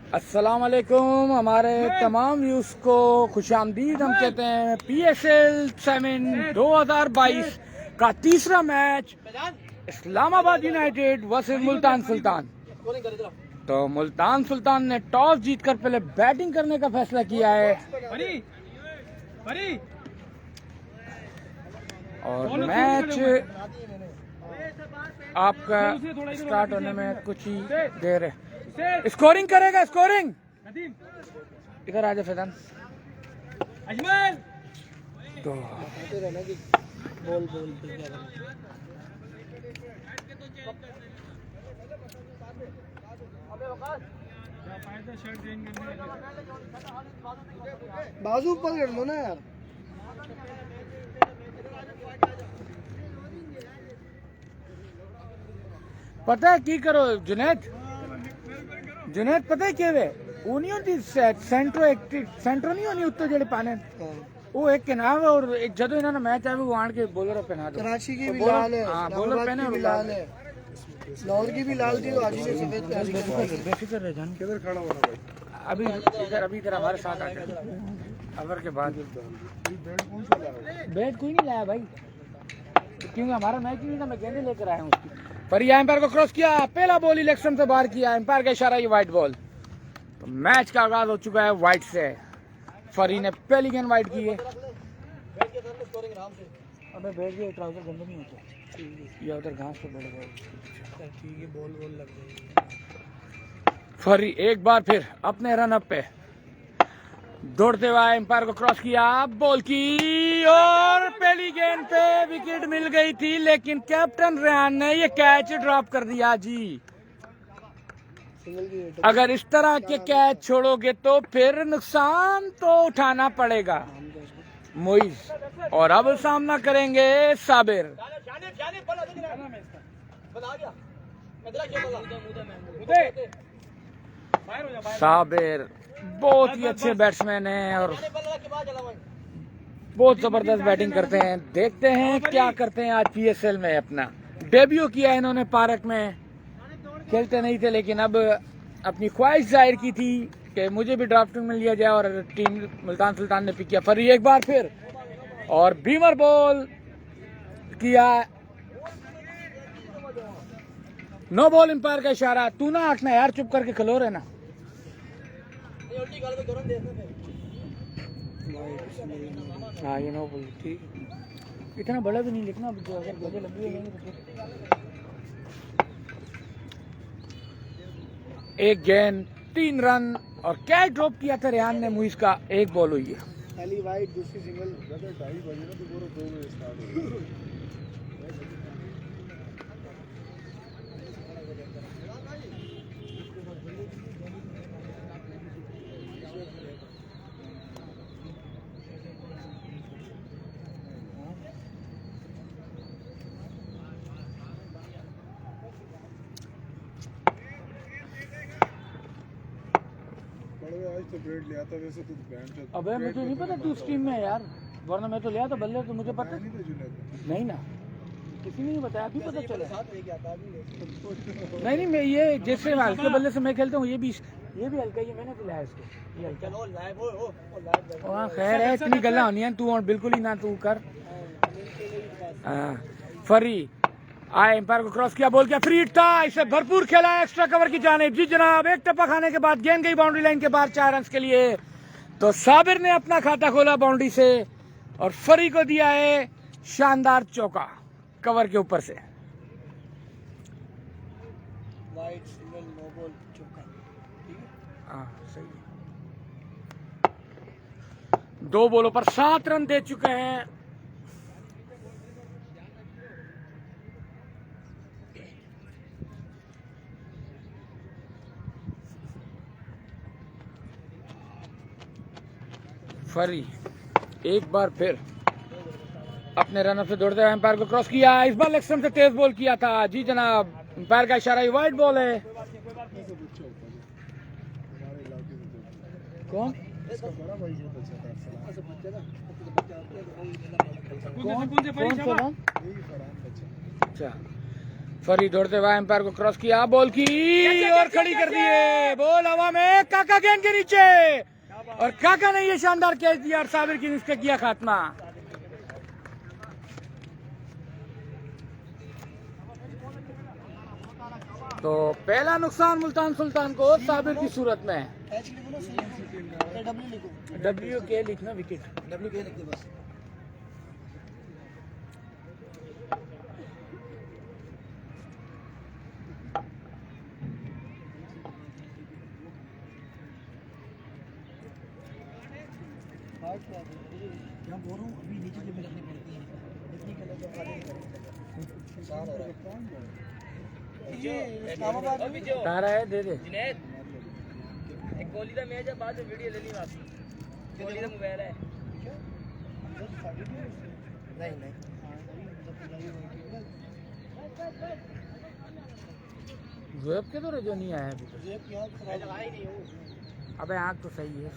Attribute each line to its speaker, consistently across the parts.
Speaker 1: अस्सलाम वालेकुम। हमारे तमाम व्यूज को खुशामदीद हम कहते हैं। PSL 7 2022 का तीसरा match Islamabad United versus Multan Sultan. तो मुल्तान सुल्तान ने टॉस जीतकर पहले बैटिंग करने का फैसला किया है और मैच आपका स्टार्ट होने में कुछ ही देर है। स्कोरिंग करेगा, स्कोरिंग इधर आजा फैजान। तो
Speaker 2: बाजू पकड़ लो ना यार।
Speaker 1: पता है की करो जुनैद, जुनैद पता है क्या वे वो नहीं होती सेंट्रो नहीं होनी उत्ते जेड़े पाने वो एक किनार और जदों इन्होंने मैच आवे वो आन के बॉलर पहना दो।
Speaker 2: कराची की भी लाल है,
Speaker 1: हां बॉलर पहने
Speaker 2: भी लाल है, लाहौर की भी लाल थी, आज से सफेद
Speaker 1: बेफिक्र रह जान।
Speaker 3: किधर खड़ा होना भाई?
Speaker 1: अभी इधर हमारे साथ आ गए अवर के बाद। बैट कोई नहीं लाया भाई क्योंकि हमारा मैच नहीं था, मैं गेंदे लेकर आया हूँ उसकी। पर ये एम्पायर को क्रॉस किया, पहला बॉल इलेक्शन से बाहर किया, एम्पायर का इशारा ये वाइट बॉल। तो मैच का आगाज हो चुका है वाइट से। फरी ने पहली गेंद वाइट की है। अबे बैठ गए, ट्राउजर गंदे नहीं होते या उधर घास पे बैठ गए।
Speaker 2: ठीक है, बॉल लग गई।
Speaker 1: फरी एक बार फिर अपने रन अप पे दौड़ते हुए एम्पायर को क्रॉस किया, बॉल की और पहली गेंद पे विकेट मिल गई थी, लेकिन कैप्टन रेहान ने ये कैच ड्रॉप कर दिया जी। अगर इस तरह के कैच छोड़ोगे तो फिर नुकसान तो उठाना पड़ेगा मोइज। और अब सामना करेंगे साबिर। साबिर बहुत ही अच्छे बैट्समैन हैं और बहुत जबरदस्त बैटिंग करते हैं। देखते हैं क्या करते हैं आज PSL में। अपना डेब्यू किया इन्होंने पार्क में, खेलते नहीं थे लेकिन अब अपनी ख्वाहिश जाहिर की थी कि मुझे भी ड्राफ्टिंग में लिया जाए और टीम मुल्तान सुल्तान ने पिक किया। फिर एक बार फिर और बीमर बॉल किया, नो बॉल। एम्पायर का इशारा, तू ना आंकना यार, चुप करके खलो रहना। हाँ ये नो बॉल ठीक, इतना बड़ा भी नहीं लिखना, अगर गजे लंबी हो जाएंगे तो फिर। एक गेंद 3 रन और कैच ड्रॉप किया था रेहान ने मुइज का। एक बॉल हुई है,
Speaker 2: पहली वाइट, दूसरी सिंगल।
Speaker 3: 2:30 बजे ना तो पूरा 2 बजे स्टार्ट हो। आज तो ब्रेड लिया था वैसे तो बैंड।
Speaker 1: अबे मुझे नहीं पता तू उस टीम में है यार, वरना मैं तो लिया था बल्ले तो मुझे पता नहीं ना, किसी ने नहीं बताया, अभी पता चला। नहीं मैं ये जैसे हल्के बल्ले से मैं खेलता हूँ, ये भी हल्का, ये मैंने खिलाया इसको, ये हल्का। हाँ खैर है, इतनी गल्ला होनी है, तू और बिल्कुल ही ना तू कर। फरी आए, एम्पायर को क्रॉस किया, बॉल किया, फ्री हिट था, इसे भरपूर खेला एक्स्ट्रा कवर की जानिब। जी जनाब, एक टप्पा खाने के बाद गेंद गई बाउंड्री लाइन के बाहर 4 रन के लिए। तो साबिर ने अपना खाता खोला बाउंड्री से और फरी को दिया है शानदार चौका कवर के ऊपर से।
Speaker 2: वाइट सिंगल, नो बॉल, चौका।
Speaker 1: हाँ सही है। 2 बॉलों पर 7 रन दे चुके हैं। फरी एक बार फिर अपने रन से दौड़ते हुए एम्पायर को क्रॉस किया, इस बार लेग स्टंप से तेज बॉल किया था। जी जनाब, एम्पायर का इशारा, ये वाइट बॉल है। कौन कौन से? अच्छा फरी दौड़ते हुए एम्पायर को क्रॉस किया, बॉल की और खड़ी कर दिए, बॉल हवा में, काका गेंद के नीचे और काका ने ये शानदार कैच दिया और साबिर की इसका किया खात्मा। तो पहला नुकसान मुल्तान सुल्तान को साबिर की सूरत में। डब्ल्यू के लिखना, विकेट
Speaker 2: डब्ल्यू के लिख दे बस। क्या बोल रहा हूँ, अभी नीचे जब रखनी पड़ती है इतनी कलर जब साफ हो रहा है।
Speaker 1: तारा है, दे दे।
Speaker 4: एक कोहली का मैच है, बाद में वीडियो ले ली वापसी। कोहली का मोबाइल है।
Speaker 2: नहीं
Speaker 1: वेब के तो जो नहीं आया अभी तक। अबे आँख तो सही है।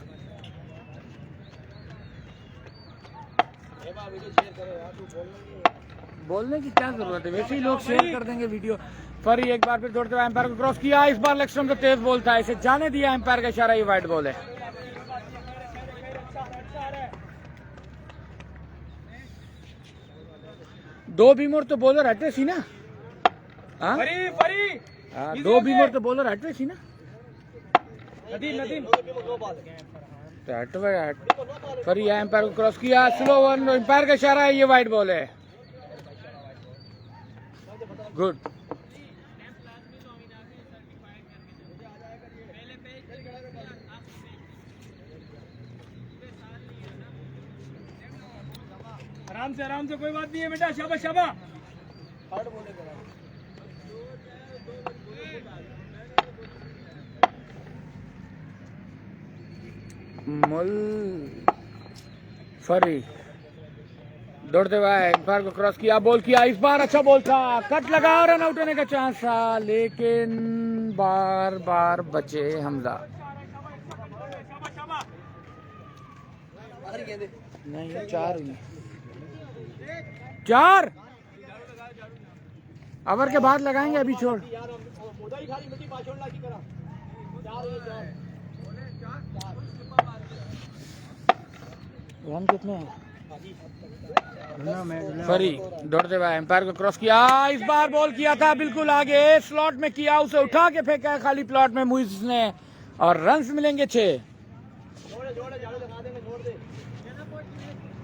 Speaker 1: बोलने की क्या जरूरत है, वैसे ही लोग शेयर कर देंगे वीडियो। फरी एक बार फिर दौड़ते हुए एम्पायर को क्रॉस किया, इस बार लेग स्टंप का तेज बॉल था, इसे जाने दिया एम्पायर का इशारा, ये वाइड बॉल है। दो बीमोर तो बॉलर हटे सी ना, हाँ दो बीमोर तो बॉलर हटे सी ना। फरी एम्पायर को क्रॉस किया, स्लो वन, एम्पायर का इशारा है, ये वाइड बॉल है। गुड।
Speaker 4: आराम से कोई बात नहीं है बेटा, शाबाश शाबाश।
Speaker 1: फरी दौड़ते हुए एम्पायर को क्रॉस किया, बॉल किया, इस बार अच्छा बॉल था, कट लगा, रन आउट होने का चांस था, लेकिन बार बार बचे हमजा। नहीं, 4 हुई, 4 ओवर के बाद लगाएंगे, अभी छोड़। रन कितने हैं? फरी दौड़ते हुए एम्पायर को क्रॉस किया, इस बार बॉल किया था बिल्कुल आगे, स्लॉट में किया, उसे उठा के फेंका खाली प्लॉट में मुइज ने, और रन्स मिलेंगे 6।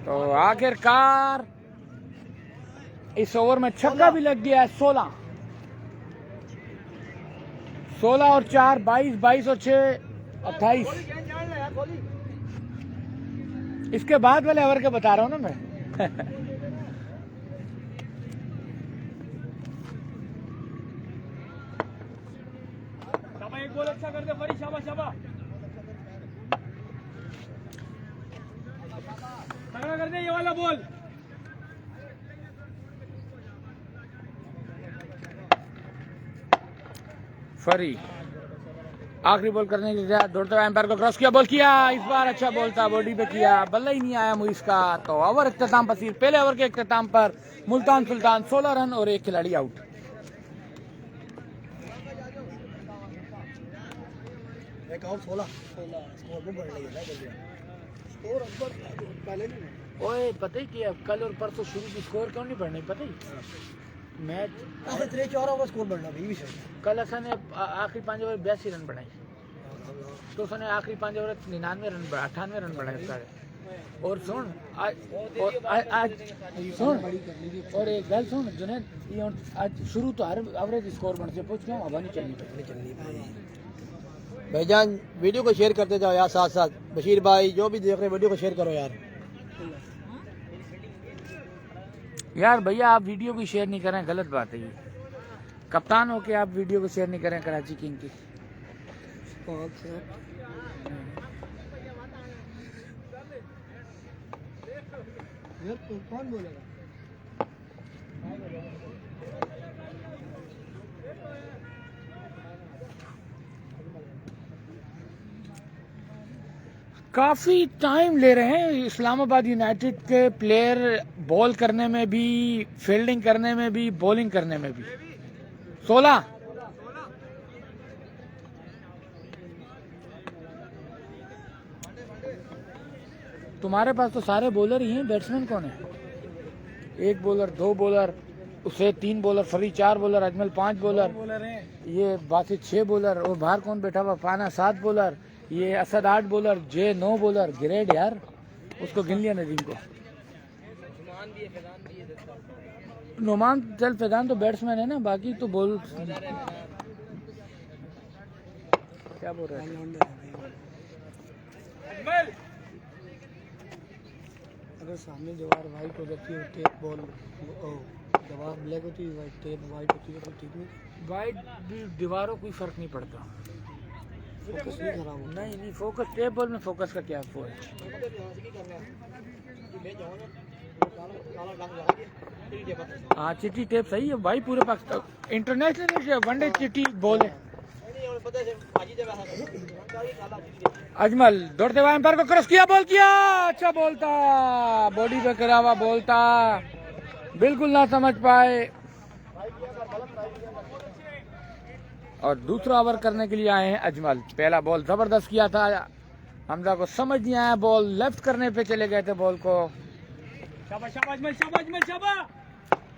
Speaker 1: तो आखिरकार इस ओवर में छक्का भी लग गया है। 16 और 4 22, 22 और 6 28। इसके बाद वाले ओवर के बता रहा हूँ ना मैं।
Speaker 4: एक बॉल अच्छा कर दे फरी, शाबाश शाबाश। तगड़ा कर दे ये वाला बॉल।
Speaker 1: फरी आखिरी बॉल करने के लिए दौड़ते हुए एम्पायर को क्रॉस किया, बॉल किया, इस बार अच्छा बॉल था, बॉडी पे किया, बल्ला ही नहीं आया मुइज का। तो ओवर इख्तिताम पसीर, पहले ओवर के इख्तिताम पर मुल्तान सुल्तान 16 रन और 1 खिलाड़ी आउट।
Speaker 2: एक आउट 16 स्कोर भी बढ़ रही है स्कोर अकबर पहले नहीं।
Speaker 1: ओए पता ही क्या, कल और परसों शुरू की स्कोर क्यों नहीं बढ़नी पता ही, मैच
Speaker 2: 3-4 ओवर स्कोर बढ़ना भी विषय।
Speaker 1: कल असा ने आखिरी 5 ओवर 82 रन बनाए, तो उसने आखिरी 5 ओवर 99 रन 98 रन बनाए सारे। और सुन आज सुन, और एक गल सुन जुनैद, ये आज शुरू तो हर एवरेज स्कोर बन से पूछ क्यों हवा नहीं चलनी
Speaker 2: भाईजान। वीडियो को शेयर करते जाओ यार, साथ साथ बशीर भाई जो भी देख रहे वीडियो को शेयर करो
Speaker 1: यार भैया आप वीडियो को शेयर नहीं करें, गलत बात है ये। कप्तान होके आप वीडियो को शेयर नहीं करें कराची किंग की।
Speaker 2: कौन बोलेगा?
Speaker 1: काफ़ी टाइम ले रहे हैं इस्लामाबाद यूनाइटेड के प्लेयर, बॉल करने में भी, फील्डिंग करने में भी, बॉलिंग करने में भी। 16। तुम्हारे पास तो सारे बॉलर ही हैं, बैट्समैन कौन है? 1 बॉलर, 2 बॉलर, उसे 3 बॉलर, फरी 4 बॉलर, अजमल 5 बॉलर, ये बासित 6 बॉलर, और बाहर कौन बैठा हुआ? फाना 7 बॉलर, ये असद 8 बॉलर, जे 9 बॉलर। ग्रेड यार, उसको गिन लिया नदीम को। नुमान चल फैजान तो बैट्समैन है ना, बाकी तो बॉल। क्या बोल रहे हैं?
Speaker 2: अगर सामने दीवार वाइट हो जाती है, टेप बॉल दीवार ब्लैक होती है, वाइट टेप वाइट होती है, तो ठीक नहीं।
Speaker 1: वाइट भी दीवारों कोई फर्क नहीं पड़ता।
Speaker 2: फोकस नहीं खराब होता।
Speaker 1: नहीं, फोकस टेप बॉल में फोकस का क्या वो है? हाँ, चिट्टी टेप सही है भाई, पूरे पाकिस्तान इंटरनेशनल वनडे चिट्टी बॉल है। अजमल दौड़ते हुए एम्पायर को क्रॉस किया, बॉल किया, अच्छा बॉल था, बॉडी पे करा हुआ बॉल था, बिल्कुल ना समझ पाए। और दूसरा ओवर करने के लिए आए हैं अजमल। पहला बॉल जबरदस्त किया था, हमजा को समझ नहीं आया, बॉल लेफ्ट करने पे चले गए थे बॉल को।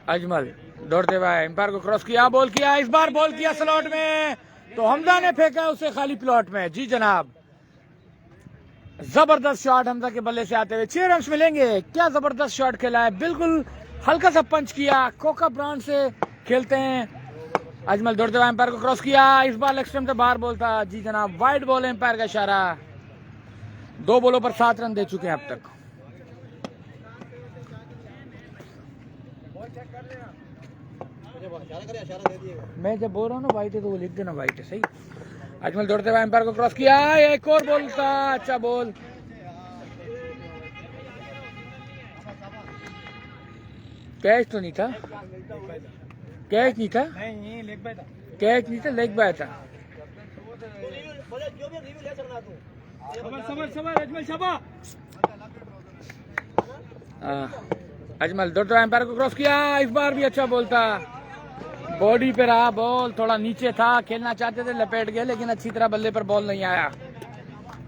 Speaker 1: अजमल दौड़ते हुए एम्पायर को क्रॉस किया, बॉल किया, इस बार बॉल किया स्लॉट में, तो हमजा ने फेंका उसे खाली प्लॉट में। जी जनाब, जबरदस्त शॉट हमजा के बल्ले से आते हुए 6 रन मिलेंगे। क्या जबरदस्त शॉट खेला है, बिल्कुल हल्का सा पंच किया, कोका ब्रांड से खेलते हैं। अजमल दौड़ते हुए एम्पायर को क्रॉस किया, इस बार लेग स्टंप से बाहर बॉल था। जी जनाब, वाइड बॉल, एम्पायर का इशारा। 2 बॉलों पर 7 रन दे चुके हैं अब तक। मैं जब बोल रहा हूँ ना वाइट है तो वो लिख देना वाइट है, सही। अजमल दौड़ते हुए एम्पायर को क्रॉस किया, एक और बॉल था, अच्छा बॉल। कैच तो नहीं था, कैच नहीं था, कैच नहीं था, लेग बाय था। अजमल दौड़ते हुए एम्पायर को क्रॉस किया, इस बार भी अच्छा बॉल था, बॉडी पे रहा बॉल, थोड़ा नीचे था, खेलना चाहते थे, लपेट गए, लेकिन अच्छी तरह बल्ले पर बॉल नहीं आया।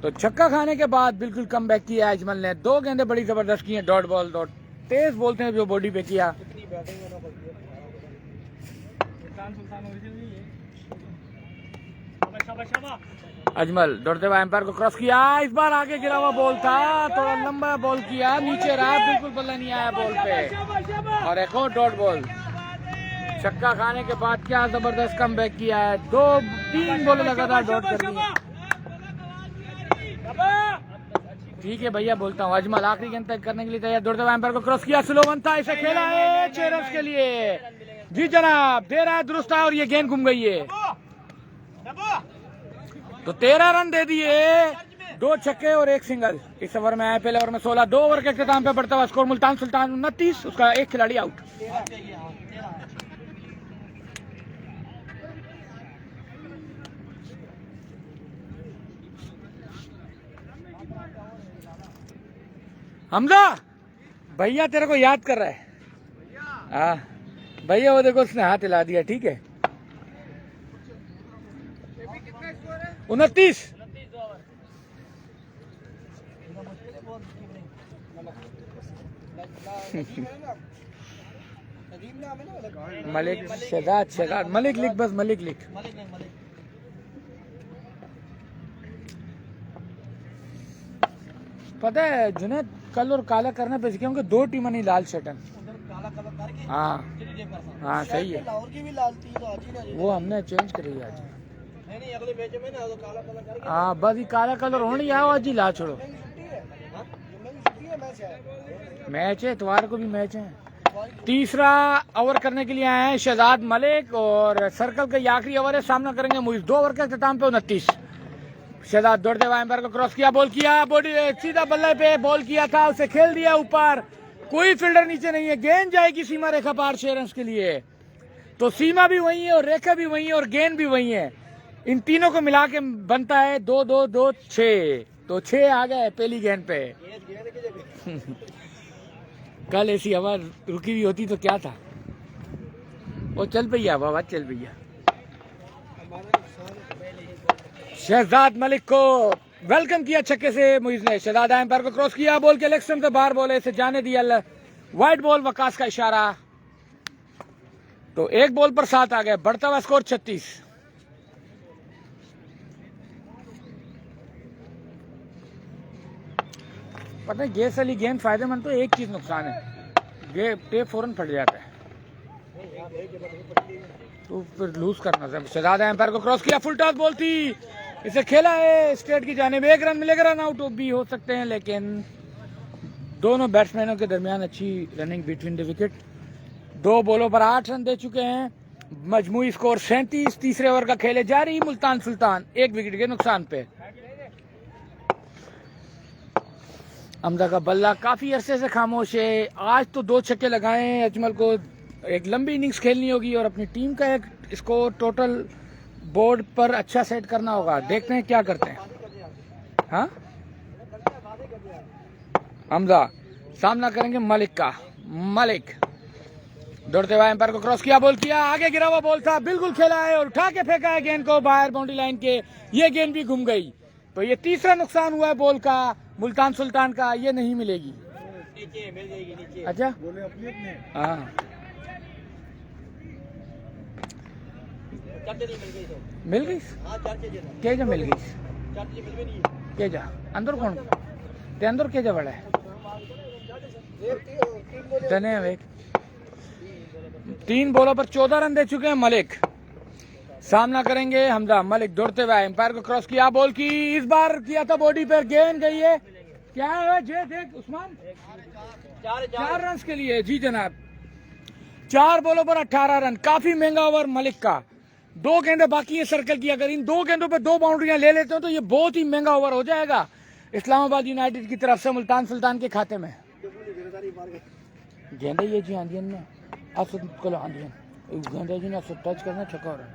Speaker 1: तो छक्का खाने के बाद बिल्कुल कम बैक किया अजमल ने। 2 गेंदें बड़ी जबरदस्त की हैं, डॉट बॉल, डॉट तेज बोलते हैं जो बॉडी पे किया। अजमल दौड़ते हुए एम्पायर को क्रॉस किया, इस बार आगे गिरा हुआ बॉल था, थोड़ा लंबा बॉल किया, नीचे रहा, बिल्कुल बल्ला नहीं आया बॉल पे, और एक और डॉट बॉल। छक्का खाने के बाद क्या जबरदस्त कम बैक किया है, 2-3 बॉल लगातार डॉट कर दी है। ठीक है भैया, बोलता हूँ। अजमल आखिरी गेंद तक करने के लिए तैयार, दौड़ते हुए एम्पायर को क्रॉस किया, स्लो वन था, इसे खेला है 6 रन के लिए। जी जनाब, दे रहा है दुरुस्त, और ये गेंद घूम गई है, तो 13 रन दे दिए, 2 छक्के और 1 सिंगल इस ओवर में आए। पहले ओवर में 16, 2 ओवर के इख्तिताम पे बढ़ता हुआ स्कोर मुल्तान सुल्तान 29, उसका 1 खिलाड़ी आउट। हमजा भैया तेरे को याद कर रहा है। हाँ भैया, वो देखो उसने हाथ हिला दिया, ठीक है। 29। मलिक शहजाद मलिक लिख, बस मलिक लिख। पता है जुनेद, कल और काला करना पे क्योंकि 2 टीमें नहीं, लाल शर्टन। हाँ हाँ सही है, वो हमने चेंज करी आज। हाँ बस ये काला कलर होनी है, आज ही ला छोड़ो। मैच है, इतवार को भी मैच है। तीसरा ओवर करने के लिए आए हैं शहजाद मलिक, और सर्कल का ये आखिरी ओवर है, सामना करेंगे मुइज। 2 ओवर के इख्तिताम पे 29। शहजाद दौड़ते हुए एम्पायर को क्रॉस किया, बॉल किया, बॉडी सीधा बल्ले पे बॉल किया था, उसे खेल दिया ऊपर, कोई फील्डर नीचे नहीं है, गेंद जाएगी सीमा रेखा पार 6 रन के लिए। तो सीमा भी वही है और रेखा भी वही है और गेंद भी वही है, इन तीनों को मिला के बनता है 2-2-2-6, तो 6 आ गए पहली गेंद पे। कल ऐसी हवा रुकी हुई होती तो क्या था, वो चल पई हवा, चल पई है। शहजाद मलिक को वेलकम किया छक्के से मुइज ने। शहजाद एम्पायर को क्रॉस किया, बॉल के लेग स्टंप से बाहर बॉल है, इसे जाने दिया। वाइड बॉल, वकास का इशारा। तो एक बॉल पर 7 आ गए, बढ़ता हुआ स्कोर 36। पता है गैस वाली गेंद फायदेमंद, तो एक चीज नुकसान है, टेप फौरन फट जाता है, तो फिर लूज करना चाहिए। शहजाद एम्पायर को क्रॉस किया, फुल टॉस बॉल थी, इसे खेला है स्ट्रेट की जानिब। 1 रन मिलेगा, रन आउट भी हो सकते हैं, लेकिन दोनों बैट्समैनों के दरमियान अच्छी रनिंग बिटवीन द विकेट। 2 बॉलों पर 8 रन दे चुके हैं, मजमूई स्कोर 37। तीसरे ओवर का खेले जारी, मुल्तान सुल्तान 1 विकेट के नुकसान पे। हमजा का बल्ला काफी अरसे से खामोश है, आज तो 2 छक्के लगाए हैं। अजमल को एक लंबी इनिंग्स खेलनी होगी और अपनी टीम का एक स्कोर टोटल बोर्ड पर अच्छा सेट करना होगा। देखते हैं क्या करते हैं। हाँ, हमजा सामना करेंगे मलिक का। मलिक दौड़ते हुए एम्पायर को क्रॉस किया, बॉल किया, आगे गिरा हुआ बॉल था, बिल्कुल खेला है और उठा के फेंका है गेंद को बाहर बाउंड्री लाइन के। ये गेंद भी घूम गई, तो ये तीसरा नुकसान हुआ है बॉल का मुल्तान सुल्तान का। ये नहीं मिलेगी,
Speaker 4: नीचे मिल जाएगी, नीचे।
Speaker 1: अच्छा,
Speaker 3: बोले अपने
Speaker 1: हाँ,
Speaker 4: चार्जे नहीं मिल गई तो।
Speaker 1: मिल गई।
Speaker 4: हाँ, चार्जे देना।
Speaker 1: के जा मिल गई,
Speaker 4: चार्जे मिल भी नहीं है।
Speaker 1: के जा अंदर कौन ते अंदर के जा बड़ा है धने वे। 3 बॉलों पर 14 रन दे चुके हैं मलिक। सामना करेंगे हमजा। मलिक दौड़ते हुए एम्पायर को क्रॉस किया, बॉल की, इस बार किया था बॉडी पर, गेंद गई है। क्या है जे देख उस्मान, 4 रन के लिए। जी जनाब, 4 बॉलों पर 18 रन, काफी महंगा ओवर मलिक का। 2 गेंदें बाकी है सर्कल की, अगर इन 2 गेंदों पे 2 बाउंड्रियां ले लेते हो तो ये बहुत ही महंगा ओवर हो जाएगा इस्लामाबाद यूनाइटेड की तरफ से मुल्तान सुल्तान के खाते में। गेंदे ये जी आंदियन में असद को आंदियन गेंदे जी ने असद टच करना, छक्का हो रहा है।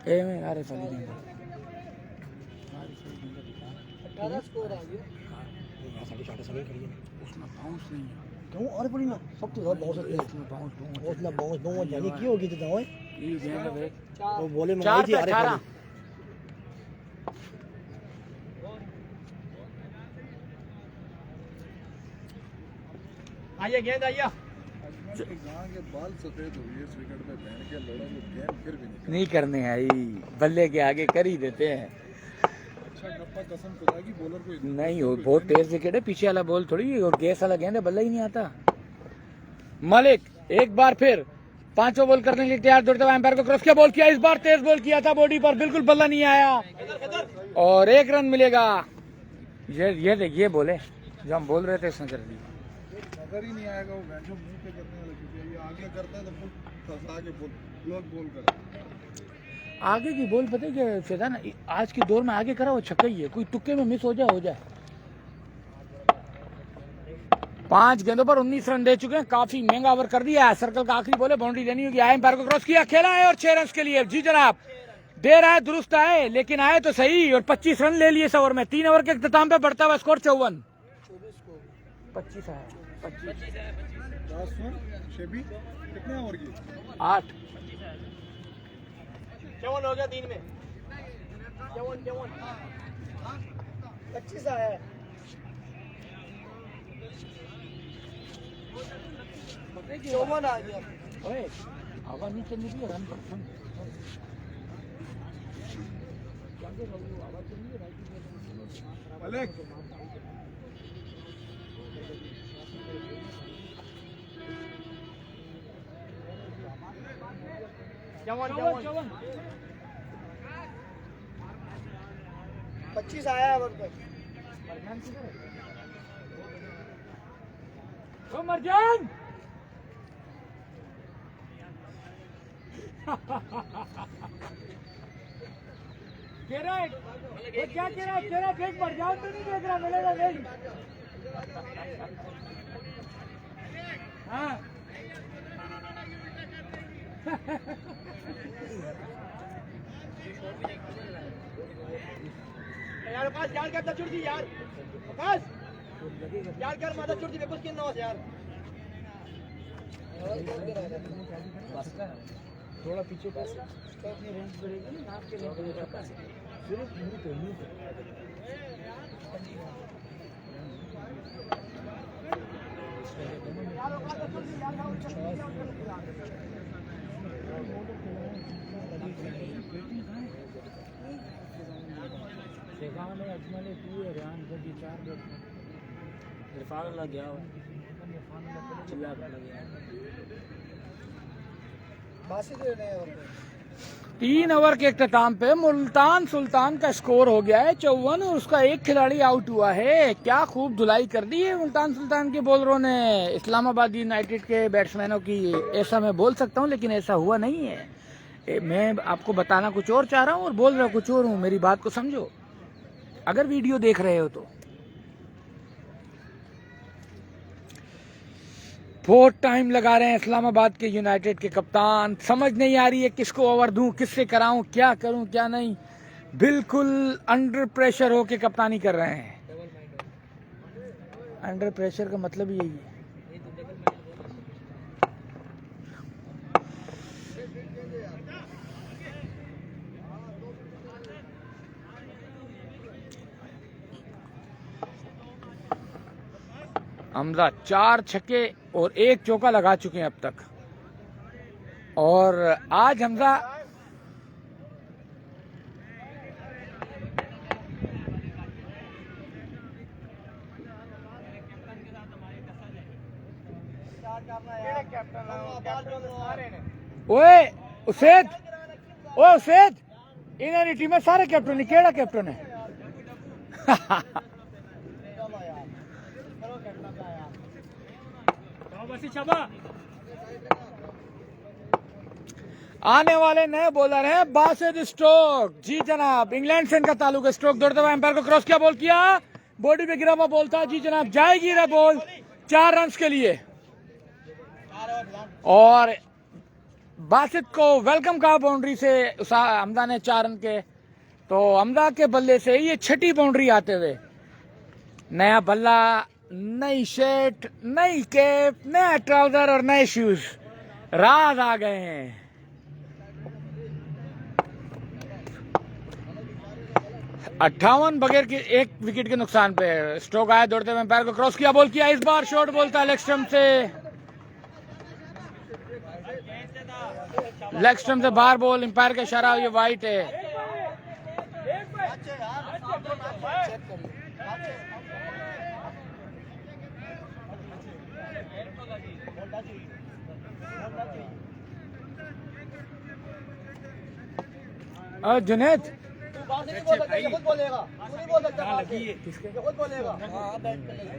Speaker 1: ए में यार फली गेंद
Speaker 2: 18 स्कोर आ गया।
Speaker 1: उसमें बाउंस नहीं है,
Speaker 2: क्यों और पड़ी ना सब तो बहुत बहुत है
Speaker 1: उसमें बाउंस
Speaker 2: बहुत ना बहुत बहुत जानी की होगी तो दाओ
Speaker 1: ये गेंद है
Speaker 2: वो बोले
Speaker 1: 4 पे 18।
Speaker 4: आइए गेंद आइए।
Speaker 3: अजमल के गां के बाल सफेद हुए इस विकेट पे बैठ के लड़ा, वो गेंद फिर भी
Speaker 1: नहीं करने आई, बल्ले के आगे कर ही देते हैं।
Speaker 3: अच्छा गप्पा कसम खुदा की बॉलर को
Speaker 1: नहीं हो, बहुत तेज विकेट है, पीछे वाला बॉल थोड़ी और गैस वाला गेंद है, बल्ला ही नहीं आता। मलिक एक बार फिर 5वां बॉल करने के लिए तैयार, दौड़ते हुए एम्पायर को क्रॉस किया, बॉल किया, इस बार तेज बॉल किया था बॉडी पर, बिल्कुल बल्ला नहीं आया और 1 रन मिलेगा। ये देख, ये बोले जो हम बोल रहे थे इसने कर दी।
Speaker 3: नजर ही नहीं आएगा, वो बैंचो मुंह पे करने वाला क्योंकि ये आगे करता है तो फुल फंसा के ब्लॉक बॉल करता।
Speaker 1: आगे की बॉल पता है क्या फेदा ना, आज के दौर में आगे करा वो छक्का ही है, कोई तुक्के में मिस हो जाए। 5 गेंदों पर 19 रन दे चुके हैं, काफी महंगा ओवर कर दिया है। सर्कल का आखिरी बॉल है, बाउंड्री लेनी होगी। एम्पायर को क्रॉस किया, खेला है और 6 रन के लिए। जी जनाब, दे रहा है, दुरुस्त आए, लेकिन आए तो सही और 25 रन ले लिए इस ओवर में। 3 ओवर के इख्तिताम पे बढ़ता हुआ स्कोर 54। 25 आया,
Speaker 3: 50 शेबी कितने ओवर की?
Speaker 1: 8
Speaker 4: 54 हो गया 3 में। 54
Speaker 2: 25 आया है। चौवन आ गया।
Speaker 1: ओए हवा नीचे निकली, रन पर
Speaker 3: मलिक
Speaker 4: चौवन
Speaker 2: 25 आया है वक्त
Speaker 1: ओ मरजान कह रहा है वो क्या कह रहा है, कह रहा है देख मरजान तो नहीं देख रहा, मिलेगा नहीं। हाँ
Speaker 4: यार पास यार करता छुट्टी यार पास यार कर माता छुट्टी पे कुछ किन नौ यार
Speaker 1: थोड़ा पीछे का उसका अपनी रेंज बढ़ेगी ना, आपके रेंज बढ़ेगा सिर्फ मुंह पे शेखान है, अजमल है, तू है, रेहान को भी 4 बैठ इरफान लग गया हुआ चिल्ला लग गया। 3 ओवर के इख्तिताम पे मुल्तान सुल्तान का स्कोर हो गया है 54 और उसका एक खिलाड़ी आउट हुआ है। क्या खूब धुलाई कर दी है मुल्तान सुल्तान के बॉलरों ने इस्लामाबाद यूनाइटेड के बैट्समैनों की। ऐसा मैं बोल सकता हूं लेकिन ऐसा हुआ नहीं है। मैं आपको बताना कुछ और चाह रहा हूं और बोल रहा कुछ और हूं। मेरी बात को समझो अगर वीडियो देख रहे हो तो। बहुत टाइम लगा रहे हैं इस्लामाबाद के यूनाइटेड के कप्तान। समझ नहीं आ रही है किसको ओवर दूं, किससे कराऊं, क्या करूं क्या नहीं। बिल्कुल अंडर प्रेशर होके कप्तानी कर रहे हैं। अंडर प्रेशर का मतलब यही है। हमजा 4 छक्के और 1 चौका लगा चुके हैं अब तक। और आज हमजा ओए उसेद इन्हें टीम में सारे कैप्टन है, केड़ा कैप्टन है? आने वाले नए बॉलर हैं बासित स्टोक। जी जनाब, इंग्लैंड से इनका ताल्लुक है। स्टोक दौड़ते हुए एम्पायर को क्रॉस किया, बॉल किया, बॉडी पे गिरा हुआ बॉल था। जी जनाब, जाएगी रे बॉल 4 रन के लिए। और बासित को वेलकम कहा बाउंड्री से हमदा ने 4 रन के। तो हमदा के बल्ले से ये 6ठी बाउंड्री आते हुए। नया बल्ला, नई शर्ट, नई कैप, नया ट्राउजर और नए शूज। राज आ गए हैं। अट्ठावन बगैर के 1 विकेट के नुकसान पे स्ट्रोक आया, दौड़ते हुए एम्पायर को क्रॉस किया, बॉल किया। इस बार शॉर्ट बॉल था लेग स्टंप से बाहर बॉल। एम्पायर का इशारा, ये वाइट है। जुनैद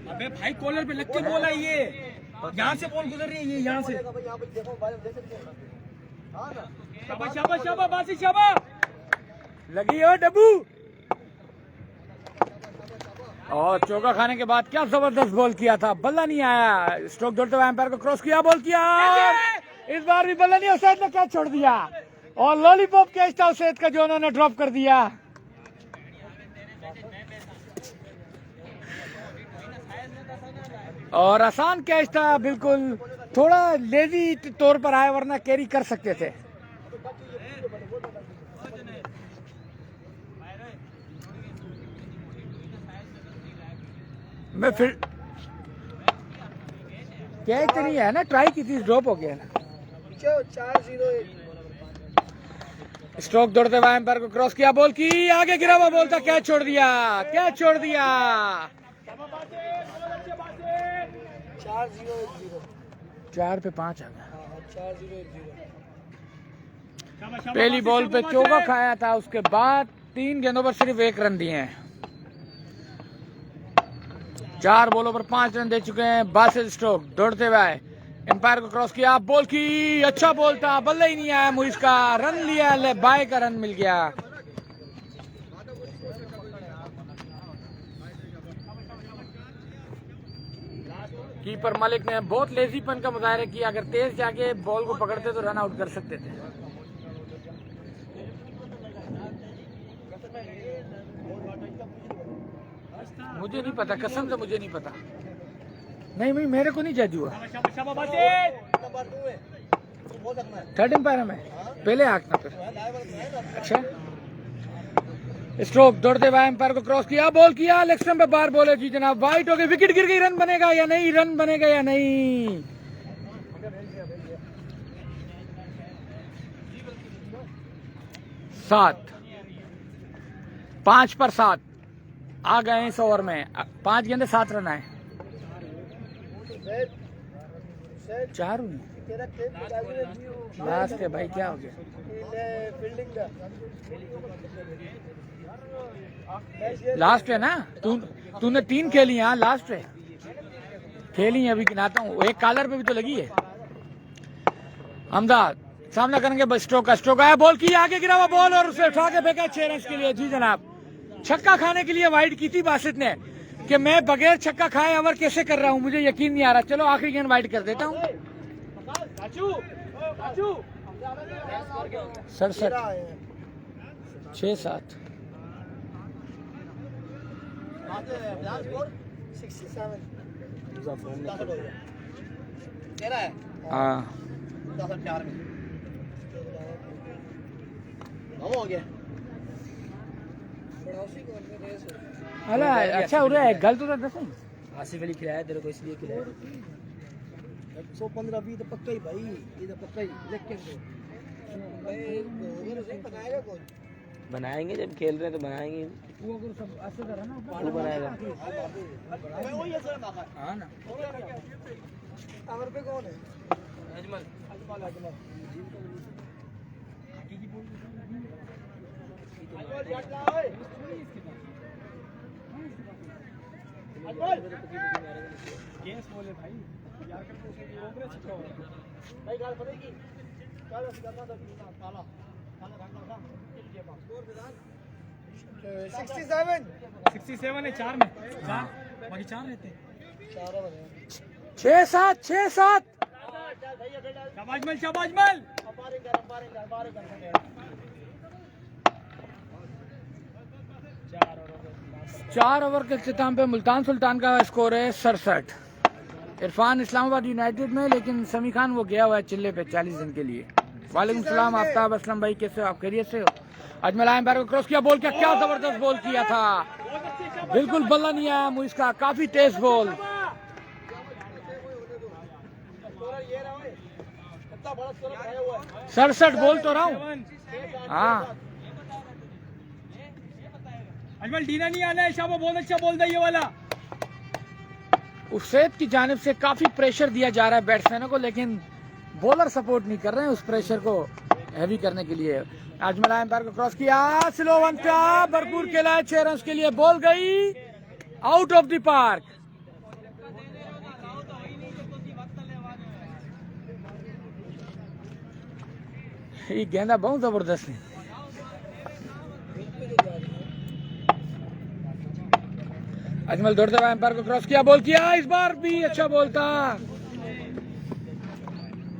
Speaker 4: अबे भाई कॉलर पे लग के बॉल आई है, यहाँ से बॉल गुजर रही है, ये यहाँ से। शाबाश शाबाश शाबाश बासी शाबाश,
Speaker 1: लगी हो डब्बू। और चौका खाने के बाद क्या जबरदस्त बॉल किया था, बल्ला नहीं आया। स्ट्रोक दौड़ते हुए एम्पायर को क्रॉस किया, बॉल किया। इस बार भी बल्ला नहीं, उसैद ने कैच छोड़ दिया। और लॉलीपॉप कैच था उसैद का जो उन्होंने ड्रॉप कर दिया। और आसान कैच था, बिल्कुल थोड़ा लेजी तौर पर आया, वरना कैरी कर सकते थे। मैं फिर कैच तो नहीं है ना, ट्राई की थी, ड्रॉप हो गया ना।
Speaker 2: 4-0
Speaker 1: स्ट्रोक दौड़ते हुए एम्पायर को क्रॉस किया, बॉल की, आगे गिरा हुआ बॉल था, कैच छोड़ दिया, कैच छोड़ दिया।
Speaker 2: 4-0
Speaker 1: 4 पे 5 आ गया।
Speaker 2: 4-0
Speaker 1: पहली बॉल पे चौका खाया था, उसके बाद 3 गेंदों पर सिर्फ 1 रन दिए हैं। 4 बॉलों पर 5 रन दे चुके हैं बासित स्टोक। दौड़ते हुए एम्पायर को क्रॉस किया, बॉल की, अच्छा बॉल था, बल्ला ही नहीं आया मुइज का, रन लिया, ले बाय का रन मिल गया। कीपर मलिक ने बहुत लेजीपन का मुजाहरा किया, अगर तेज जाके बॉल को पकड़ते तो रन आउट कर सकते थे। मुझे नहीं पता, कसम से मुझे नहीं पता। नहीं भाई, मेरे को नहीं जज हुआ। थर्ड एम्पायर में पहले हाँकना फिर। अच्छा, स्ट्रोक दौड़ते हुए एम्पायर को क्रॉस किया, बॉल किया, लेग स्टंप पे बार बॉल है जी जनाब, वाइट हो गई, विकेट गिर गई, रन बनेगा या नहीं, रन बनेगा या नहीं। सात, 5 पर 7 आ गए इस ओवर में। 5 गेंदे 7 रन आए। 4 हुई लास्ट है भाई, क्या हो गया? लास्ट है ना, तूने 3 खेली, यहाँ लास्ट है, खेली है अभी गिनाता हूँ, एक कॉलर पे भी तो लगी है। अहमदाद सामना करेंगे, स्ट्रोक का स्ट्रोक आया, बॉल की, आगे गिरा हुआ बॉल और उसे उठा के फेंका 6 रन के लिए जी जनाब। छक्का खाने के लिए वाइड की थी बासित ने कि मैं बगैर छक्का खाए ओवर कैसे कर रहा हूँ, मुझे यकीन नहीं आ रहा। चलो आखिरी गेंद वाइड कर देता हूँ। 67, 6-7। हाँ अला अच्छा हो रहा है, गलत हो रहा है।
Speaker 4: आसिफ अली खिलाया तेरे को, इसलिए खिलाया।
Speaker 2: 115 20 तो पक्का ही भाई, ये तो पक्का ही लेकिन बनाएगा कौन?
Speaker 4: बनाएंगे जब खेल रहे हैं तो बनाएंगे।
Speaker 1: वो अगर सब ऐसे करा ना
Speaker 4: तू बनाएगा।
Speaker 1: हाँ ना,
Speaker 2: अमर पे कौन है?
Speaker 4: अजमल।
Speaker 2: भाई गाल पड़ेगी, काला करना था, काला
Speaker 1: 67 है 4 में, बाकी 4 रहते हैं। 6-7, 6-7। शाबाजमल, शाबाजमल। 4 ओवर के इख्तिताम पे मुल्तान सुल्तान का स्कोर है 67। इरफान इस्लामाबाद यूनाइटेड में, लेकिन समी खान वो गया हुआ है चिल्ले पे 40 दिन के लिए। वालेकुम सलाम आफ्ताब असलम भाई, कैसे हो आप? खैरियत से हो? अजमल एम्पायर को क्रॉस किया, बॉल किया, क्या जबरदस्त बॉल किया था, बिल्कुल बल्ला नहीं आया मुइस का, काफी तेज बॉल। 67 बोल तो रहा हूँ। हाँ
Speaker 5: अजमल डीना नहीं आना है, शाबा बहुत अच्छा बोल दिया ये वाला।
Speaker 1: उसेद की जानिब से काफी प्रेशर दिया जा रहा है बैट्समैनों को, लेकिन बॉलर सपोर्ट नहीं कर रहे हैं उस प्रेशर को हैवी करने के लिए। अजमल एम्पायर को क्रॉस किया, स्लो वन का भरपूर खेला है 6 रन के लिए, बॉल गई आउट ऑफ द पार्क। ये गेंदा बहुत जबरदस्त है। अजमल दौड़ते हुए एम्पायर को क्रॉस किया, बॉल किया, इस बार भी अच्छा बॉल था,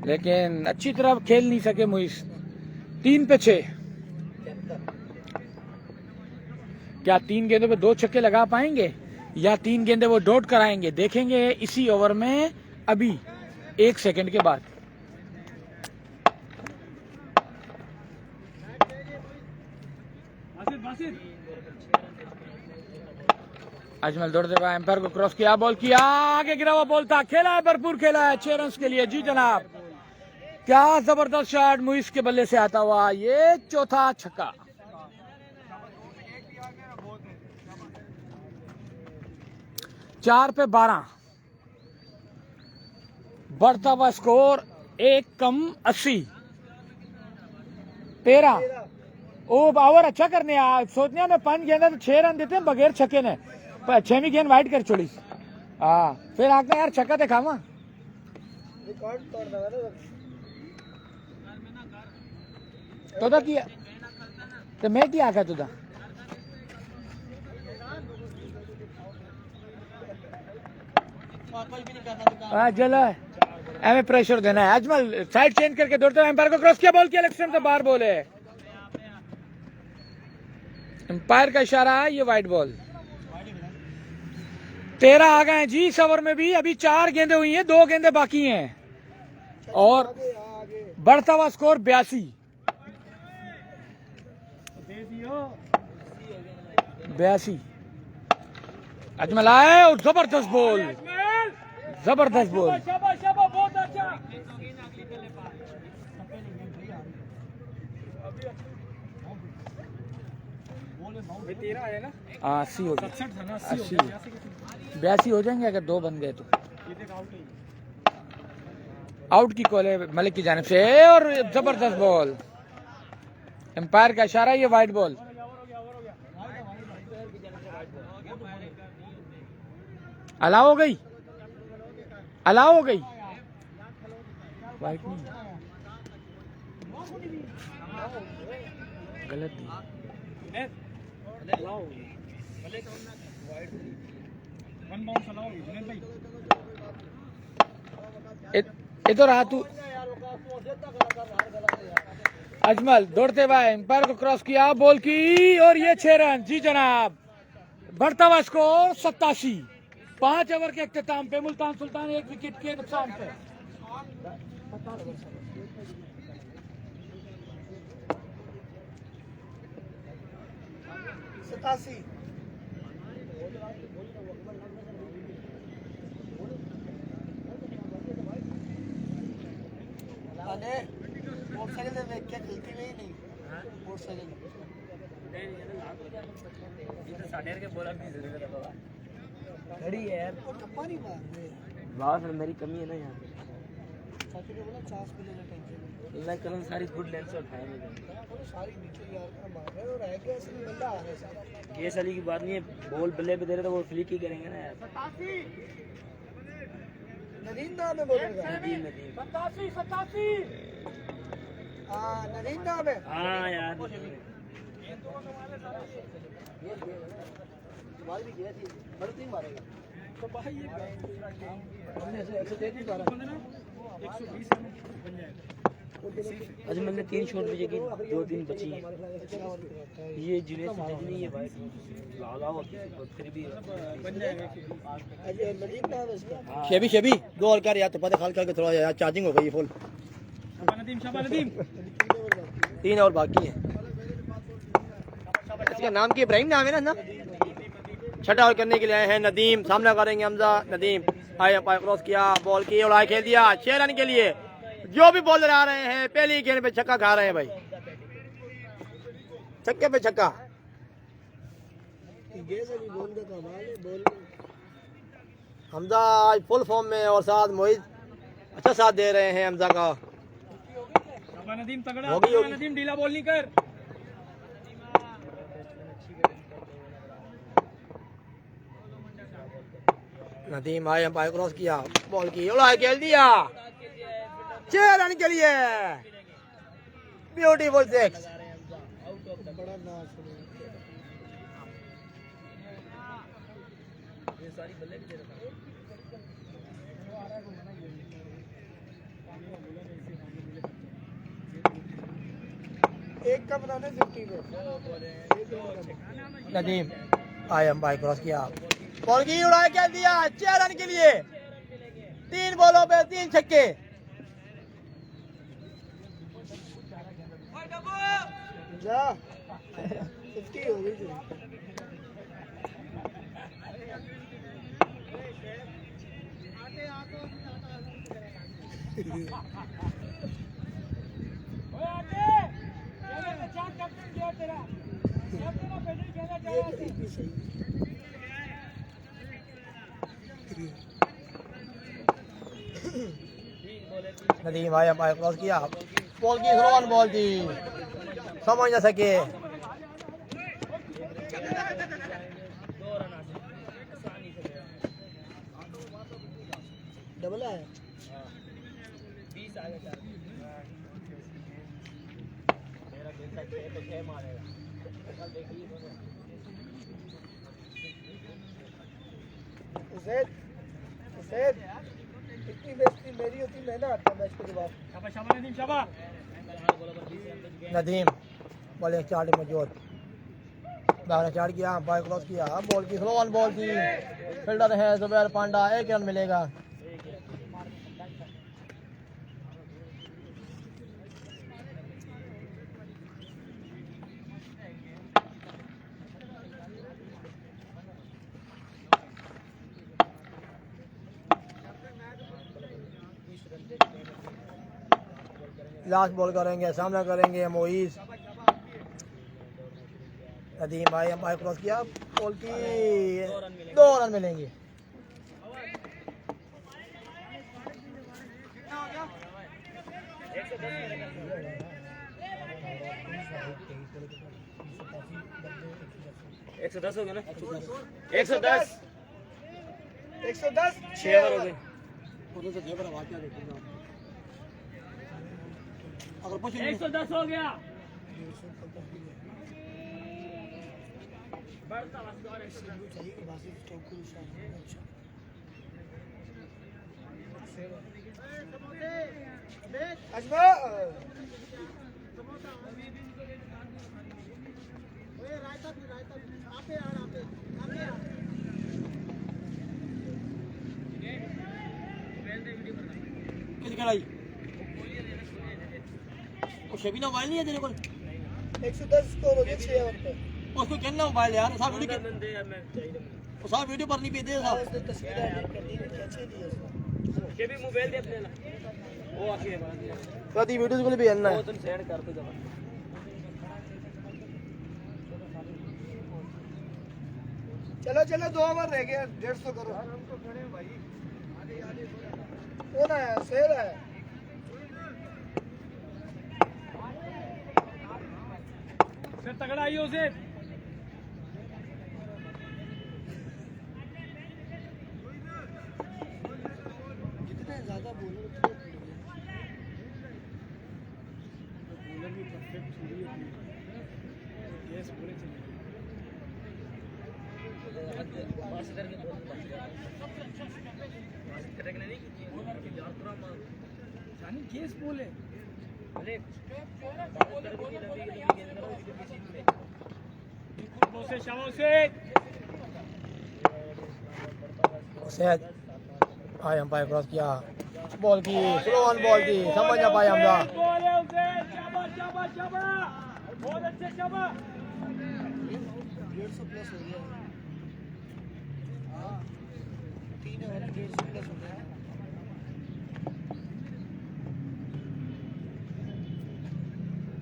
Speaker 1: लेकिन अच्छी तरह खेल नहीं सके मुइस। 3 पे 6। क्या 3 गेंदों पे 2 छक्के लगा पाएंगे या 3 गेंदे वो डॉट कराएंगे, देखेंगे इसी ओवर में अभी 1 सेकंड के बाद। अजमल दौड़ते हुए एम्पायर को क्रॉस किया, बॉल किया, आगे गिरा हुआ बॉल था, खेला है भरपूर, खेला है 6 रन के लिए जी जनाब। क्या जबरदस्त शॉट मुइस के बल्ले से आता हुआ, ये चौथा छक्का। 4 पे 12 बढ़ता हुआ स्कोर, 1 कम 80। 13 ओ ओवर अच्छा करने सोचने में 5 गेंदा तो 6 रन देते हैं बगैर छक्के ने, 6वीं गेंद वाइड कर छोड़ी। हाँ फिर आखना यार छक्का ते खावा तो किया तो मैं क्या आखा तुदा। चलो एम प्रेशर देना है। अजमल साइड चेंज करके दौड़ते हुए एम्पायर को क्रॉस किया, बॉल किया, इलेक्शन से बाहर बॉल है, एम्पायर का इशारा है, ये वाइड बॉल। 13 आ गए जी इस ओवर में भी, अभी 4 गेंदे हुई हैं, 2 गेंदे बाकी हैं और बढ़ता हुआ स्कोर 82। 82। अजमल आए और जबरदस्त बॉल, जबरदस्त बॉल।
Speaker 5: शाबाश शाबाश बहुत अच्छा। तेरा है ना
Speaker 1: 80 हो गया,
Speaker 5: 67 था ना
Speaker 1: 80 82 हो जाएंगे अगर 2 बन गए तो। आउट की कॉल है मलिक की जानिब से और जबरदस्त बॉल। एम्पायर का इशारा, ये वाइड बॉल। अलाउ हो गई, अलाउ हो गई, वाइड नहीं, गलत नहीं। इधर आ तू। अजमल दौड़ते हुए एम्पायर को क्रॉस किया, बॉल की और ये 6 रन। जी जनाब, बढ़ता हुआ स्कोर 87। 5 ओवर के अख्ताम पे मुल्तान सुल्तान 1 विकेट के नुकसान पे।
Speaker 2: मोटरसाइकिल से देख के चलती नहीं मोटरसाइकिल
Speaker 4: घड़ी है यार,
Speaker 2: और टप्पा नहीं मार रहे।
Speaker 4: बहुत मेरी कमी है ना यहाँ पे।
Speaker 2: साथी ने बोला 50 किलो का टेंशन
Speaker 4: मैं कल सारी गुड लेंस उठाए मुझे।
Speaker 2: है सारी नीचे यार का मार रहे और रह गया असली बंदा आ रहा है सारा।
Speaker 4: केस अली की बात नहीं है, बॉल बल्ले पे दे रहे तो वो फ्लिक ही करेंगे ना यार।
Speaker 2: नदीम में बोलेगा।
Speaker 4: नदीम नदीम
Speaker 1: 87।
Speaker 2: हाँ नदीम नाम है।
Speaker 4: हाँ यार
Speaker 2: मार भी गया थी, बढ़ती मारेगा।
Speaker 5: तो भाई ये
Speaker 2: हमने ऐसे 130 मारा।
Speaker 5: 120 बन जाएगा।
Speaker 4: आज मैंने 3 शॉट भेजे कि 2-3 बची हैं। ये जुनेद से नहीं है भाई, लाला होती है फिर भी
Speaker 5: बन जाएगा।
Speaker 2: अजय नदीम नाम है इसका।
Speaker 6: शेबी शेबी 2 और कर यार, तो पता खाल करके थोड़ा यार चार्जिंग हो गई फुल।
Speaker 5: शाबाश नदीम
Speaker 6: 3 और बाकी है। इसका नाम की इब्राहिम नाम है ना? छठा ओवर करने के लिए आए हैं नदीम, सामना करेंगे हमजा। नदीम आए, पाई क्रॉस किया, बॉल की उड़ाई खेल दिया 6 रन के लिए। जो भी बॉलर आ रहे हैं पहली गेंद पे छक्का खा रहे हैं भाई, छक्के पे छक्का।
Speaker 2: बोल का कमाल है बोल।
Speaker 6: हमजा आज फुल फॉर्म में और साथ मोहित अच्छा साथ दे रहे हैं हमजा का।
Speaker 5: शाबाश नदीम तगड़ा।
Speaker 6: होगी, होगी।
Speaker 5: नदीम ढीला बॉल नहीं कर।
Speaker 6: नदीम आए, पाई क्रॉस किया, बॉल की उड़ाई खेल दिया 6 रन के लिए। ब्यूटीफुल 6।
Speaker 2: बड़ा नाच है।
Speaker 4: ये सारी बल्ले भी दे रहा था।
Speaker 2: एक का बनाने 50 पे।
Speaker 6: नदीम आए, पाई क्रॉस किया, बॉल की उड़ाई खेल दिया 6 रन के लिए। 3 बॉलों पे 3 छक्के।
Speaker 2: जा 50 हो गई तेरी।
Speaker 5: ओए आगे तेरे तो चार कैप्टन गया तेरा। कैप्टन ऑफ पेडल खेला जा रहा है।
Speaker 2: भी सही।
Speaker 6: नदीम आया, पाई क्रॉस किया, बॉल की थ्रो ऑन बॉल थी, समझ ना सके।
Speaker 2: डबल है
Speaker 4: 20 आगे चल। मेरा खेलता 6 पे 6 मारेगा। कल देखिए
Speaker 2: उसेद इतनी बेइज्जती मेरी होती मैं ना आता मैच के बाद।
Speaker 5: शाबाश शाबाश नदीम शाबाश।
Speaker 6: नदीम बॉलिंग चार्ट मौजूद, दाना चार्ट किया, पाई क्रॉस किया, बॉल की थ्रो ऑन बॉल थी। फील्डर है जुबैर पांडा, 1 रन मिलेगा। व्यास बॉल करेंगे, सामना करेंगे मोइज। नदीम भाई अंपायर क्रॉस किया, बॉल की 2 रन मिलेंगे।
Speaker 4: एक सौ 10 हो गया ना, 110
Speaker 2: 110
Speaker 4: 6 ओवर हो गए।
Speaker 6: अगर कुछ
Speaker 5: 110 हो गया।
Speaker 6: खिलाई शबीना मोबाइल नहीं है तेरे को?
Speaker 2: 110 स्कोर हो गया 6 ओवर पे।
Speaker 6: उसको कहना मोबाइल यार, साहब वीडियो साहब वीडियो पर नहीं भेजे साहब।
Speaker 2: उसने तस्वीरें एडिट कर दी, कैसे दी उसने?
Speaker 4: ये भी मोबाइल दे अपने ना, वो आके
Speaker 6: कदी वीडियोस को भी भेजना है।
Speaker 4: वो तुम सेंड कर दो जरा।
Speaker 2: चलो चलो 2 ओवर रह गए, 150 करो। कौन है? शेर है।
Speaker 5: फिर तगड़ा आई उसे।
Speaker 2: जितने ज्यादा बॉलर भी परफेक्ट थोड़ी होती है। यस पूरे चले।
Speaker 4: पास करके बॉल करेक्ट नहीं की यार पूरा मार
Speaker 5: जानी केस बोले।
Speaker 4: अरे
Speaker 5: से शाबाश से।
Speaker 6: शायद भाई अंपायर क्रॉस किया, बॉल की स्लो ऑन बॉल की समझ ना पाया हमला।
Speaker 5: बॉल है उसे। शाबाश शाबाश शाबाश, बहुत अच्छे शाबाश।
Speaker 2: 150 प्लस हो गया। हाँ 3 ओवर 150 प्लस हो गया।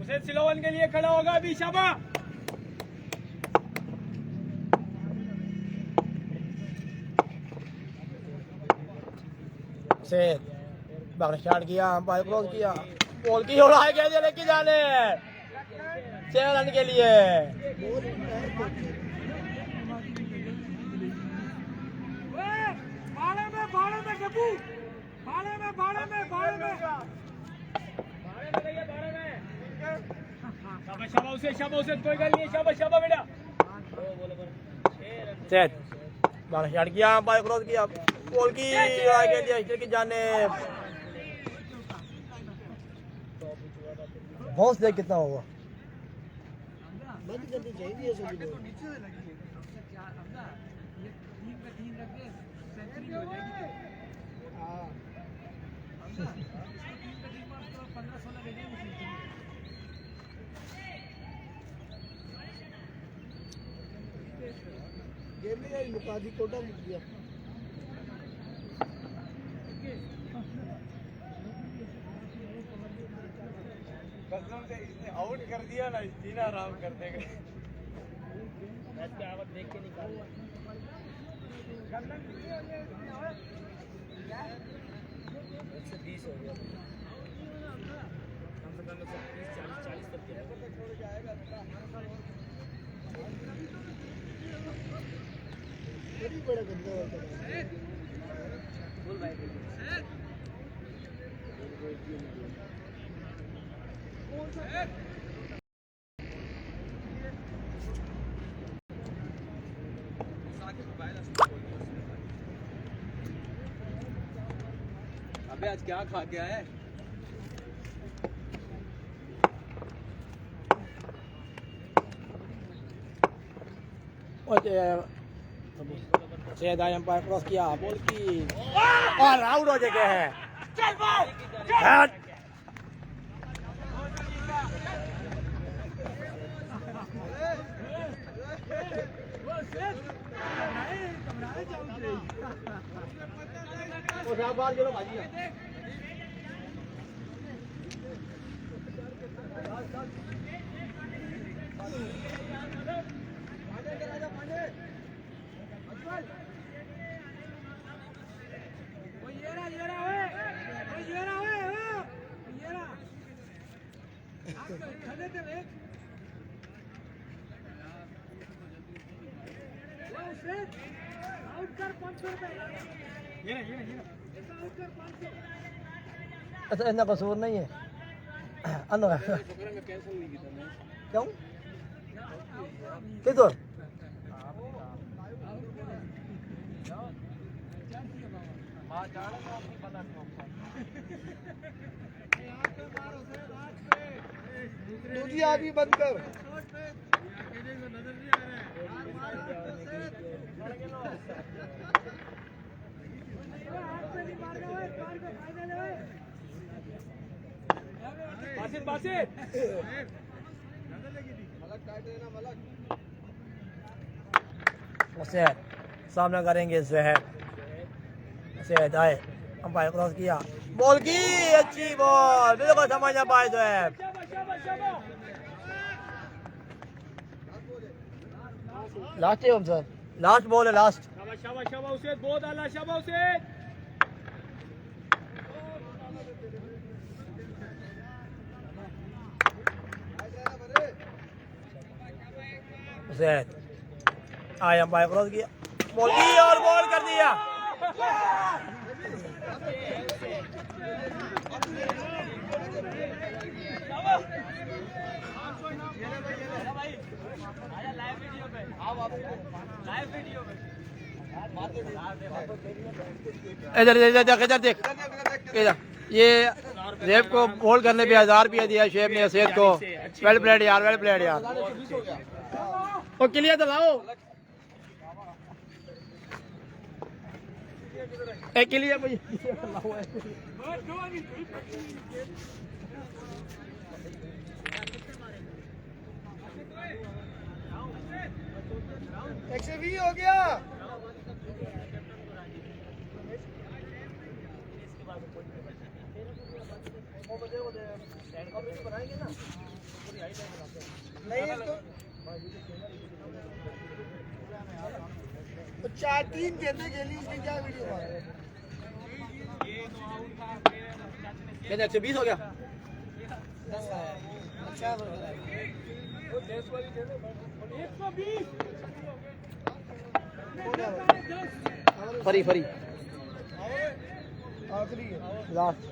Speaker 5: उसे सिलोवन के लिए खड़ा होगा अभी। शाबाश।
Speaker 6: से बाहर स्टार्ट किया, अंपायर क्रॉस किया, बॉल की उड़ाई के लिए लेके जाने 6 रन के लिए।
Speaker 5: भाड़े में गप्पू, भाड़े में भाड़े में भाड़े में शाबाश शाबाश उसे, शाबाश उसे, कोई गल नहीं। शाबाश शाबाश बेटा।
Speaker 6: सेट बाहर स्टार्ट किया, अंपायर क्रॉस किया, बॉल की उड़ाई के लिए स्टेट की जाने। बहुत देख कितना होगा।
Speaker 2: बंद करनी चाहिए ये सभी बॉल। हाँ गेम में यार मुकादी कोटा मुक गया।
Speaker 3: कसम से इसने आउट कर दिया ना, तीन आराम कर देंगे।
Speaker 4: मैच के आवत देख के निकाल 120 हो गया। कम से कम 130 40 तक गया।
Speaker 2: बड़ी बड़ा गंदा होता है।
Speaker 4: बोल भाई
Speaker 3: अबे आज क्या खा के आए?
Speaker 6: शायद अंपायर क्रॉस किया, बॉल की और आउट हो चुके हैं।
Speaker 5: आउट कर 500 रुपए ये आउट कर 500
Speaker 6: ऐसा इतना कसूर नहीं है अन्नो क्यों किधर
Speaker 3: दूसरी आँख भी बंद कर
Speaker 6: सेहत सामना करेंगे सेहत सेहत आए अंपायर क्रॉस किया बॉल की अच्छी बॉल बिल्कुल समझ ना पाए सेहत लास्ट है सर लास्ट बॉल है लास्ट सेहत आए अंपायर क्रॉस किया बॉल की और बॉल कर दिया इधर इधर इधर देख इधर ये रेप को होल्ड करने पे 1000 रुपया दिया शेफ ने सेहत को वेल प्लेड यार ओ क्लियर तो लाओ एक क्लियर मुझे
Speaker 3: XV हो गया नहीं तो 4-3 कहते खेली इसकी क्या वीडियो
Speaker 6: क्या 120 हो गया फरी
Speaker 3: आखिरी है
Speaker 6: लास्ट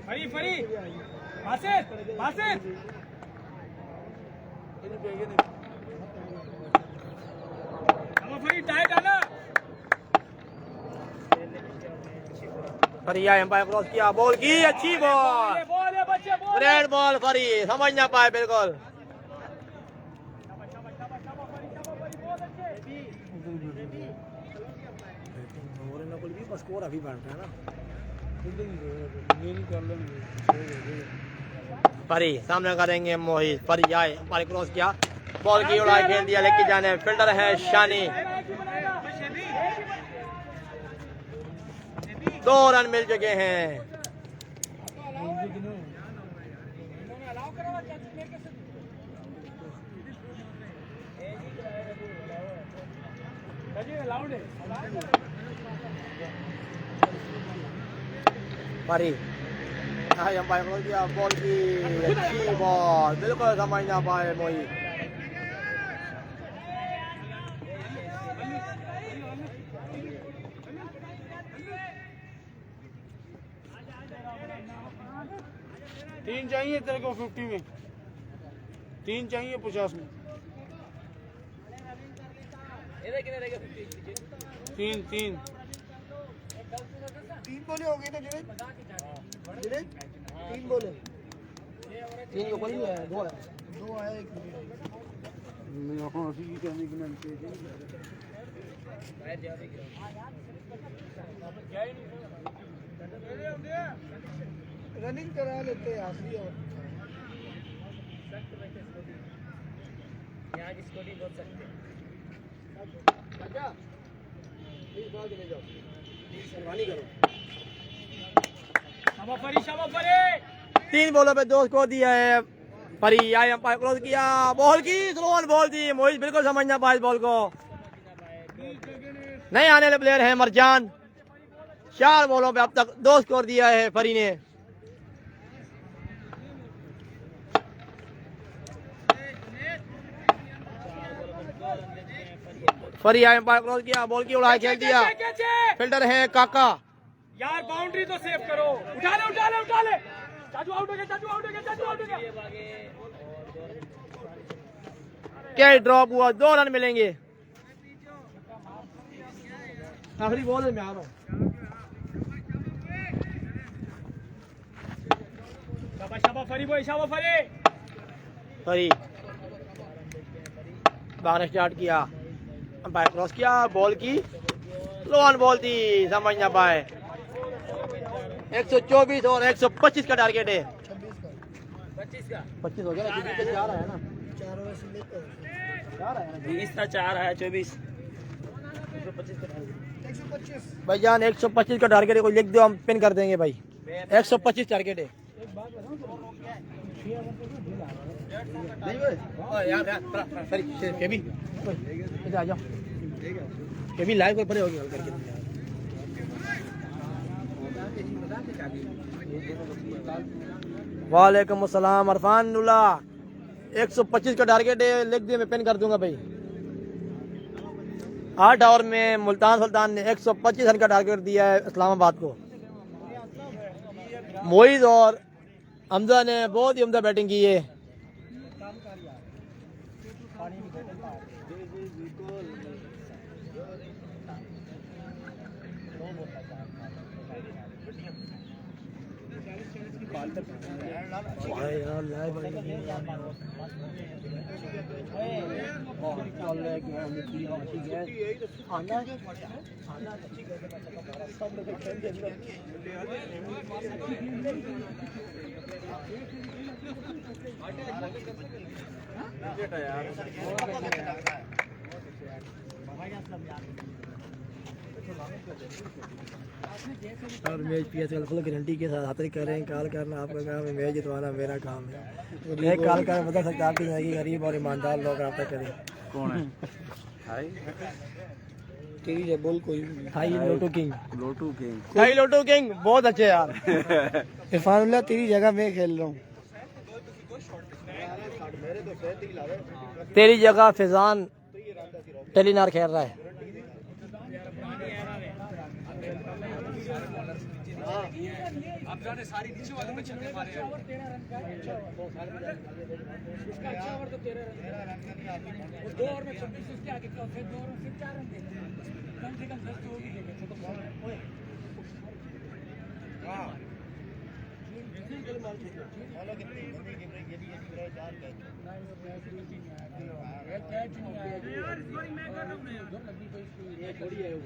Speaker 5: फरी बासित फरी टाइट आना
Speaker 6: फरी आए एम्पायर क्रॉस किया बॉल की अच्छी बॉल
Speaker 5: बॉल है बच्चे बॉल
Speaker 6: रेड बॉल फरी समझ ना पाए बिल्कुल स्कोर अभी बढ़ रहा है ना फरी सामने करेंगे मोहित फरी आए एम्पायर क्रॉस किया बॉल की उड़ाई खेल दिया लेके जाने फील्डर है शानी 2 रन मिल चुके हैं फरी एम्पायर क्रॉस किया बॉल की अच्छी बॉल बिल्कुल समझ ना पाए मोहित
Speaker 3: तीन चाहिए तेरे को 50 में 3 चाहिए 50 में 3 बोले हो गए ना जुनेद 3 बोले
Speaker 6: 3 को कोई है 2 है
Speaker 3: 2 आया 1 मैं यहां उसी की कहने की मैंने रनिंग करा लेते हैं आखिरी और
Speaker 4: यहाँ की स्कोरिंग बहुत सकते हैं
Speaker 6: प्लीज बाहर चले जाओ कुर्बानी करो 3 बॉलों पे 2 स्कोर दिया है फरी। आए अंपायर क्रॉस किया, बॉल की स्लो ऑन बॉल थी। मोहित बिल्कुल समझ ना पाया इस बॉल को। नए आने वाले प्लेयर हैं मरजान। 4 बॉलों पे अब तक 2 स्कोर दिया है फरी ने। फरी आए अंपायर क्रॉस किया, बॉल की उड़ाई खेल दिया। फील्डर है काका।
Speaker 5: यार बाउंड्री तो सेव करो। उठा ले उठा ले उठा ले। चाचू आउट हो गया, चाचू आउट हो गया, चाचू आउट हो गया।
Speaker 6: क्या ड्रॉप हुआ, 2 रन मिलेंगे। आखिरी बॉल में आ रहा हूँ।
Speaker 5: शाबाश शाबाश फरी बॉय, शाबाश फरी।
Speaker 6: फरी भागना स्टार्ट किया, अंपायर क्रॉस किया, बॉल की लो ऑन बॉल थी, समझ ना पाए। 124 और 125 का टारगेट है। 25 हो गया, 4 है ना,
Speaker 2: 4 ओवर से लेकर
Speaker 6: 4 है ना।
Speaker 4: 20 था, 4 आया, 24।
Speaker 2: 125
Speaker 6: भाईजान 125 का टारगेट है, कोई लिख दो हम पिन कर देंगे भाई। 125 टारगेट है। नहीं यार केबी इधर आ जाओ। केबी लाइव कोई पड़े होगी हल करके। वालेकुम अस्सलाम अरफान नुला। 125 का टारगेट है, लिख दिए मैं पिन कर दूंगा भाई। 8 ओवर में मुल्तान सुल्तान ने 125 रन का टारगेट दिया है इस्लामाबाद को। मोइज और हमजा ने बहुत ही उम्दा बैटिंग की है। और मैच PSL फुल गारंटी के साथ हासिल कर रहे हैं। कॉल करना आपका काम है, मैच जितवाना मेरा काम है। मैं कॉल कर बता सकता आपकी जिंदगी गरीब और ईमानदार लोग रब्ता करें। कौन है?
Speaker 2: तेरी है बोल कोई
Speaker 6: हाई लोटो किंग। हाई लोटो किंग बहुत अच्छे यार।
Speaker 2: इरफानुल्लाह तेरी जगह मैं खेल रहा हूँ।
Speaker 6: तेरी जगह फिजान टेलीनार खेल रहा है।
Speaker 5: सारी नीचे वाले में छक्के मारे हैं। 13 रन का है। उसका अच्छा ओवर तो 13 रन का। वो 2 ओवर में 26 उसके आगे का, फिर 2 ओवर में फिर 4 रन देते हैं। कम से कम 10 तो होगी देंगे। हां थोड़ी है वो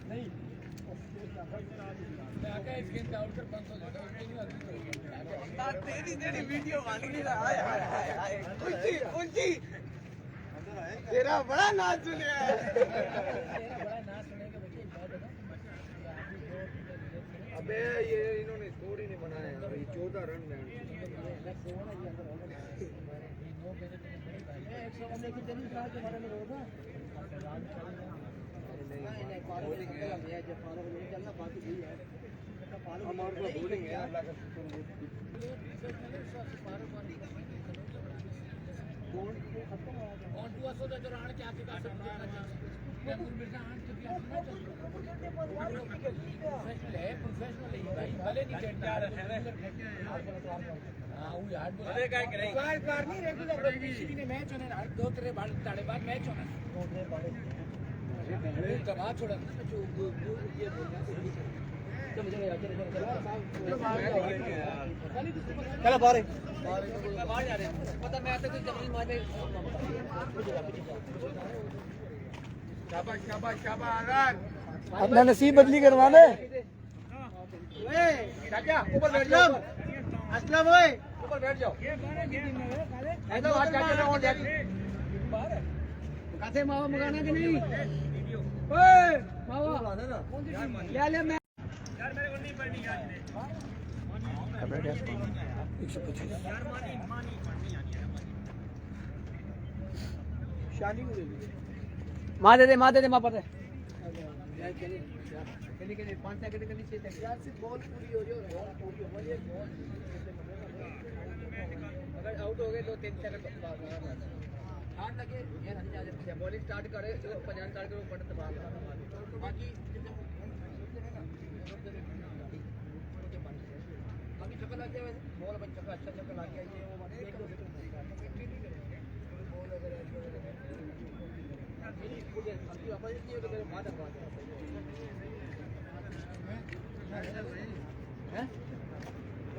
Speaker 5: नहीं तेरी वीडियो तेरा बड़ा नाच सुनिया है। अबे ये इन्होंने स्कोर ही नहीं बनाया, 14 रन में हमारे को बोलेंगे यार।
Speaker 6: चलो बाहर
Speaker 5: जा रहे हैं, पता मैं आते कुछ जबरदस्ती मार दे। शाबाश शाबाश शाबाश।
Speaker 2: अपना नसीब बदली करवा ले।
Speaker 5: चाचा ऊपर बैठ जाओ। असलम ओए ऊपर बैठ जाओ। ऐसा बात चाचा ने और जाती खाते मावा मंगाना कि नहीं? ओए मावा ले ले मैं
Speaker 2: 125
Speaker 5: माँ दे दे माँ पर दे
Speaker 2: अगर आउट हो गए तो 3 सेकंड हाथ लगे ये बॉलिंग स्टार्ट करे तो 50 स्टार्ट करो बटन दबा बाकी चक्कर लग जाए बॉल बच्चा का अच्छा चक्कर लग गया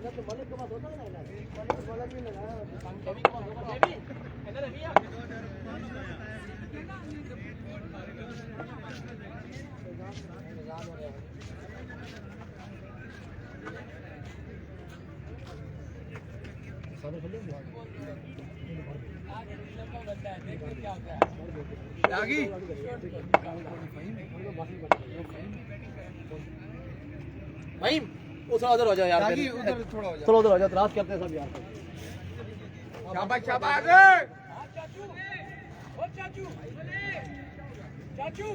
Speaker 2: ये तो मलिक के पास होता है ना मलिक वाला भी लगाया कभी के पास होगा बेबी इधर भैया
Speaker 6: भाई उधर उधर हो जाओ यार
Speaker 3: उधर थोड़ा हो
Speaker 6: चलो उधर हो जाओ त्रास करते हैं सब यार
Speaker 3: शाबाश शाबाश
Speaker 5: चाचू चाचू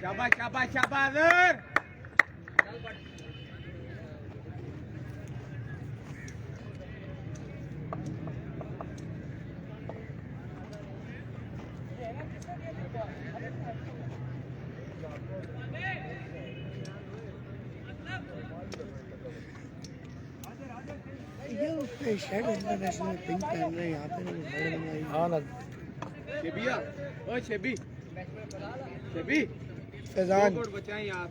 Speaker 3: शाबाश शाबाश शाबाश
Speaker 2: ये शर्ट इंटरनेशनल पिंक पहन रहे हैं यहाँ पे ना मंगाई
Speaker 1: हाँ ना
Speaker 3: शेबिया ओ शेबी शेबी
Speaker 2: फैजान
Speaker 3: कोड बचाएं यार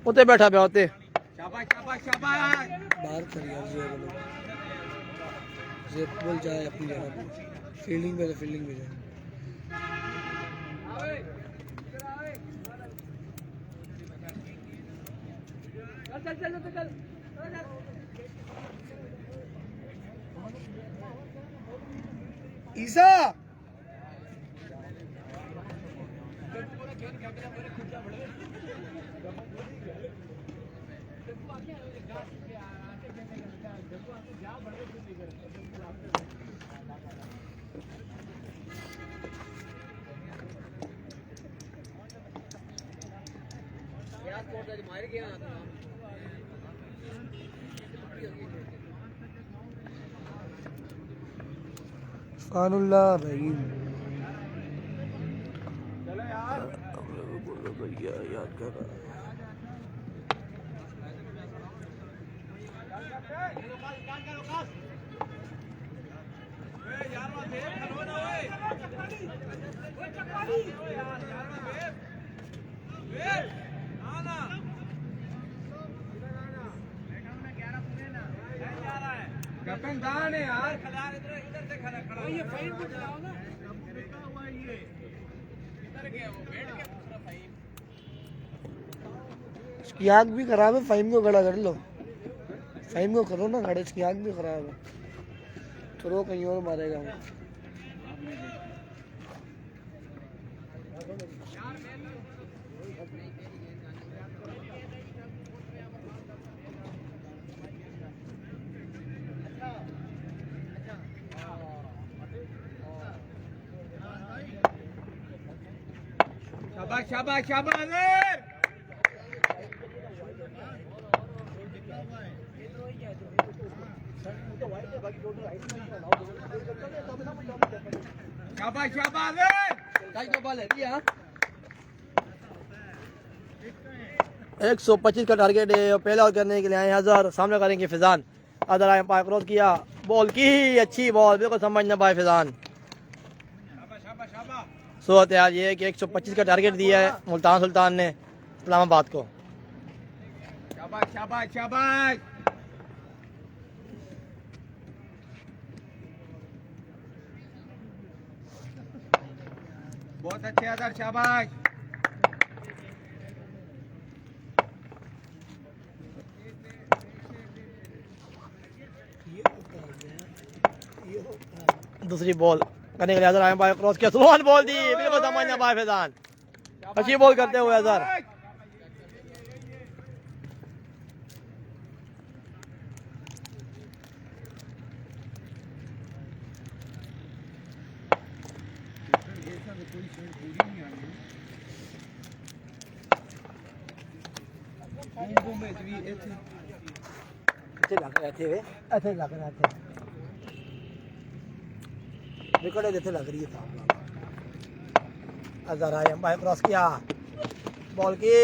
Speaker 6: उते बैठा पे होते
Speaker 3: शाबाश शाबाश शाबाश
Speaker 2: बाहर कर यार जेब बोल जाए अपनी जगह पे फील्डिंग पे तो फील्डिंग पे जाए
Speaker 5: चल
Speaker 2: ईसा फानुल्ला रहीम याद कर रहा
Speaker 3: कैप्टन कहाँ है यार
Speaker 5: ये फाइन को चलाओ ना
Speaker 2: इसकी आँख भी खराब है फाइम को खड़ा कर लो फाइम को करो ना खड़े इसकी आँख भी खराब है थ्रो कहीं और मारेगा वो
Speaker 3: शाबाश शाबाश शाबाश शाबाश शाबाश
Speaker 6: 125 का टारगेट है और पहला ओवर करने के लिए आए हजार सामने करेंगे फैजान अदर आए पाए क्रॉस किया बॉल की अच्छी बॉल बिल्कुल समझ ना पाए फैजान सूरत यार ये है कि 125 का टारगेट दिया है मुल्तान सुल्तान ने इस्लामाबाद को
Speaker 3: शाबाश शाबाश शाबाश बहुत अच्छे अदर शाबाश
Speaker 6: दूसरी बॉल करने के लिए अजहर आयम भाई क्रॉस किया, सुबहान बॉल दी, बिल्कुल समझना भाई फैजान, अच्छी बॉल करते हुए अजहर।
Speaker 4: ऐसे लग रहे थे वे, ऐसे लग रहे थे विकेट जैसे लग रही है सामने।
Speaker 6: अजहर आयम भाई क्रॉस किया, बॉल की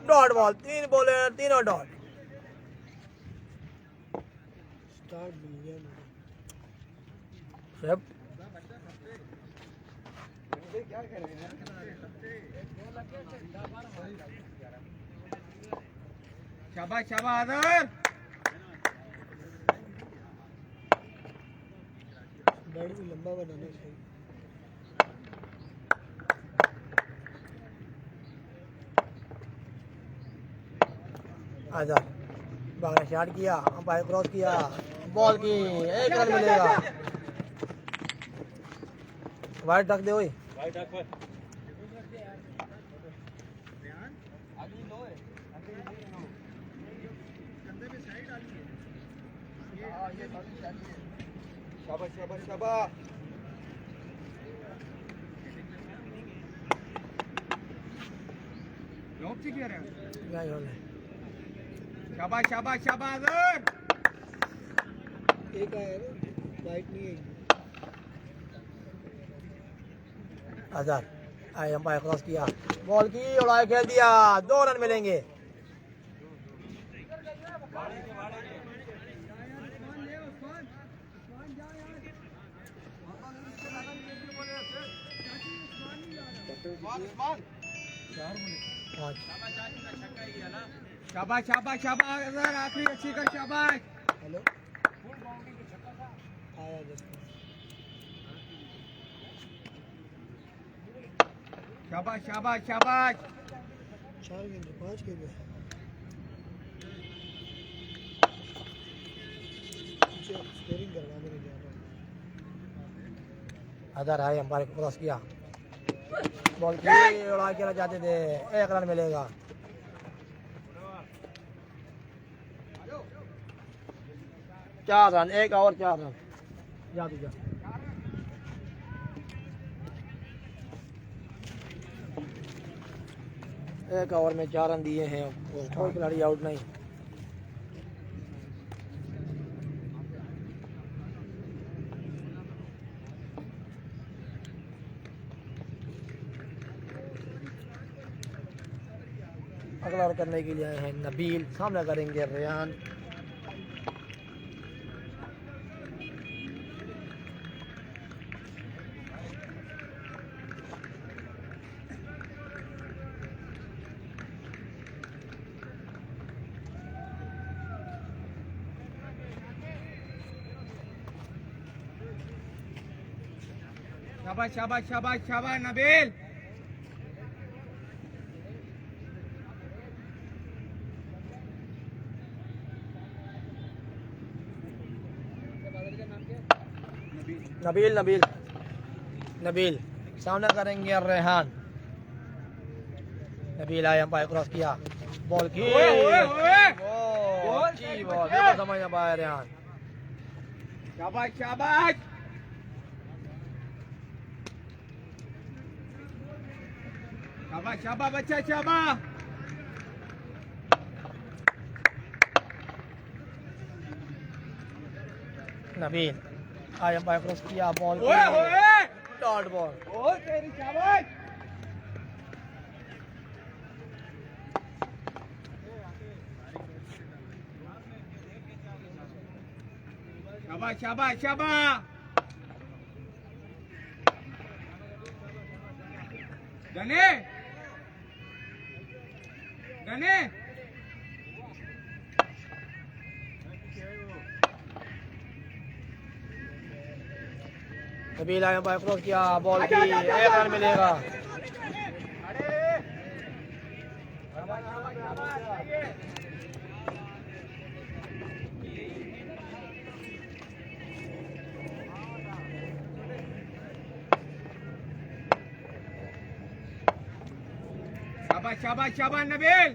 Speaker 6: डॉट बॉल, 3 बॉलर तीनों डॉट।
Speaker 4: स्टार्ट मिल गया मुझे।
Speaker 6: सब
Speaker 2: शाबाश शाबाश अजहर।
Speaker 4: बैट भी लंबा बनाना चाहिए।
Speaker 6: अजहर बागरा शॉट किया, अंपायर क्रॉस किया, बॉल की 1 रन मिलेगा। वाइड ढक दे ओए,
Speaker 3: शाबाश शाबाश शाबाश।
Speaker 2: लॉक से किया रे।
Speaker 6: नहीं होने।
Speaker 2: शाबाश शाबाश शाबाश अजहर।
Speaker 4: एक आया ना, वाइट नहीं है।
Speaker 6: अजहर आए, अंपायर क्रॉस किया, बॉल की उड़ाई खेल दिया, 2 रन मिलेंगे। पाँच।
Speaker 2: शाबाश शाबाश शाबाश अजहर, आखिरी अच्छी कर शाबाश।
Speaker 4: हेलो आया जस्ट।
Speaker 2: शाबाश शाबाश शाबाश।
Speaker 4: 4 गेंद 5 गेंद स्कोरिंग करवा मेरे जा रहा हूँ।
Speaker 6: अजहर आए, अंपायर क्रॉस किया, बॉल की उड़ाई खेलना चाहते थे, 1 रन मिलेगा। चार रन, 1 ओवर 4 रन। जा तू जा। एक ओवर में 4 रन दिए हैं, कोई खिलाड़ी आउट नहीं। अगला ओवर करने के लिए आए हैं नबील, सामना करेंगे रेयान।
Speaker 2: शाबाश शाबाश शाबाश शाबाश नबील।
Speaker 6: नबील नबील नबील सामना करेंगे रेहान। नबील आए, अंपायर क्रॉस किया, बॉल की
Speaker 2: ओए ओए ओए।
Speaker 6: अच्छी बॉल, बिल्कुल समझ ना पाया रेहान।
Speaker 2: शाबाश शाबाश। शाबाश शाबाश बच्चा शाबाश।
Speaker 6: नबील आए, अंपायर क्रॉस किया, बॉल
Speaker 2: ओए ओए।
Speaker 6: Dot ball.
Speaker 2: ओ तेरी शाबाश। शाबाश शाबाश शाबाश। गने गने।
Speaker 6: नबील आए, अंपायर क्रॉस किया, बॉल की 1 रन मिलेगा।
Speaker 2: शाबाश शाबाश शाबाश नबील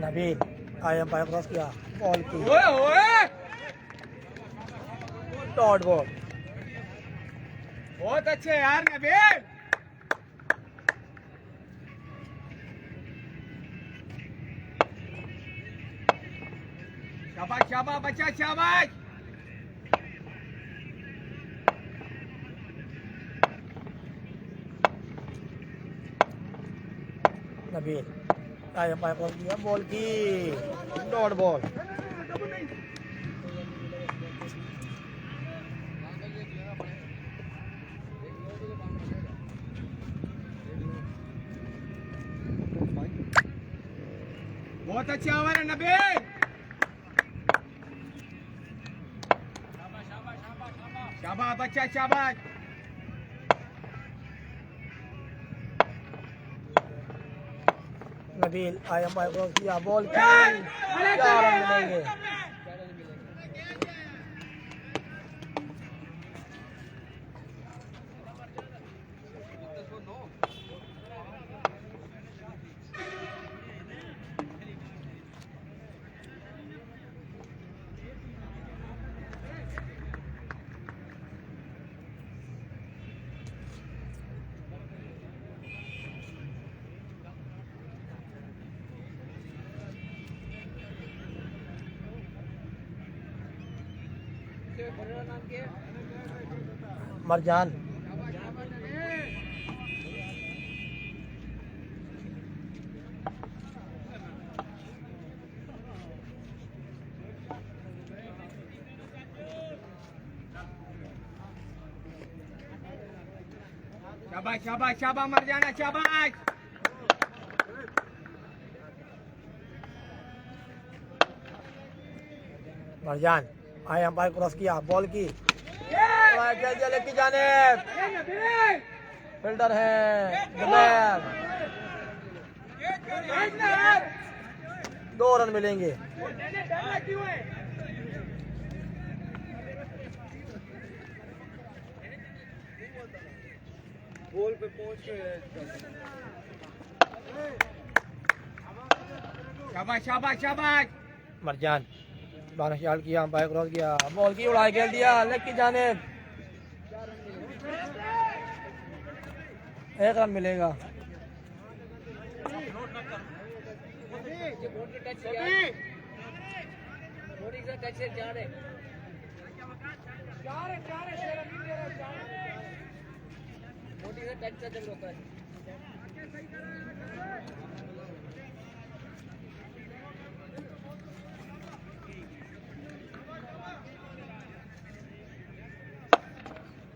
Speaker 6: नबील आए अंपायर क्रॉस किया बॉल की
Speaker 2: ओए ओए
Speaker 6: डॉट बॉल
Speaker 2: बहुत अच्छे यार नबील शाबाश शाबाश बच्चा शाबाश
Speaker 6: नबील आए अंपायर क्रॉस किया बॉल की डॉट बॉल
Speaker 2: बहुत अच्छा ओवर है नबील शाबाश बच्चा शाबाश
Speaker 6: नबील आए अंपायर क्रॉस किया बॉल की 4 रन मिलेंगे मरजान
Speaker 2: शाबाश शाबाश शाबाश मर जाना शाबाश
Speaker 6: मरजान आए अंपायर क्रॉस किया बॉल की लेग की जानिब फिल्डर है जुबैर 2 रन मिलेंगे
Speaker 3: गोल पे पहुंच के
Speaker 2: शाबाश शाबाश शाबाश
Speaker 6: मरजान बारह शॉट किया अंपायर क्रॉस किया बॉल की उड़ाई खेल दिया लेग की जानिब 1 रन मिलेगा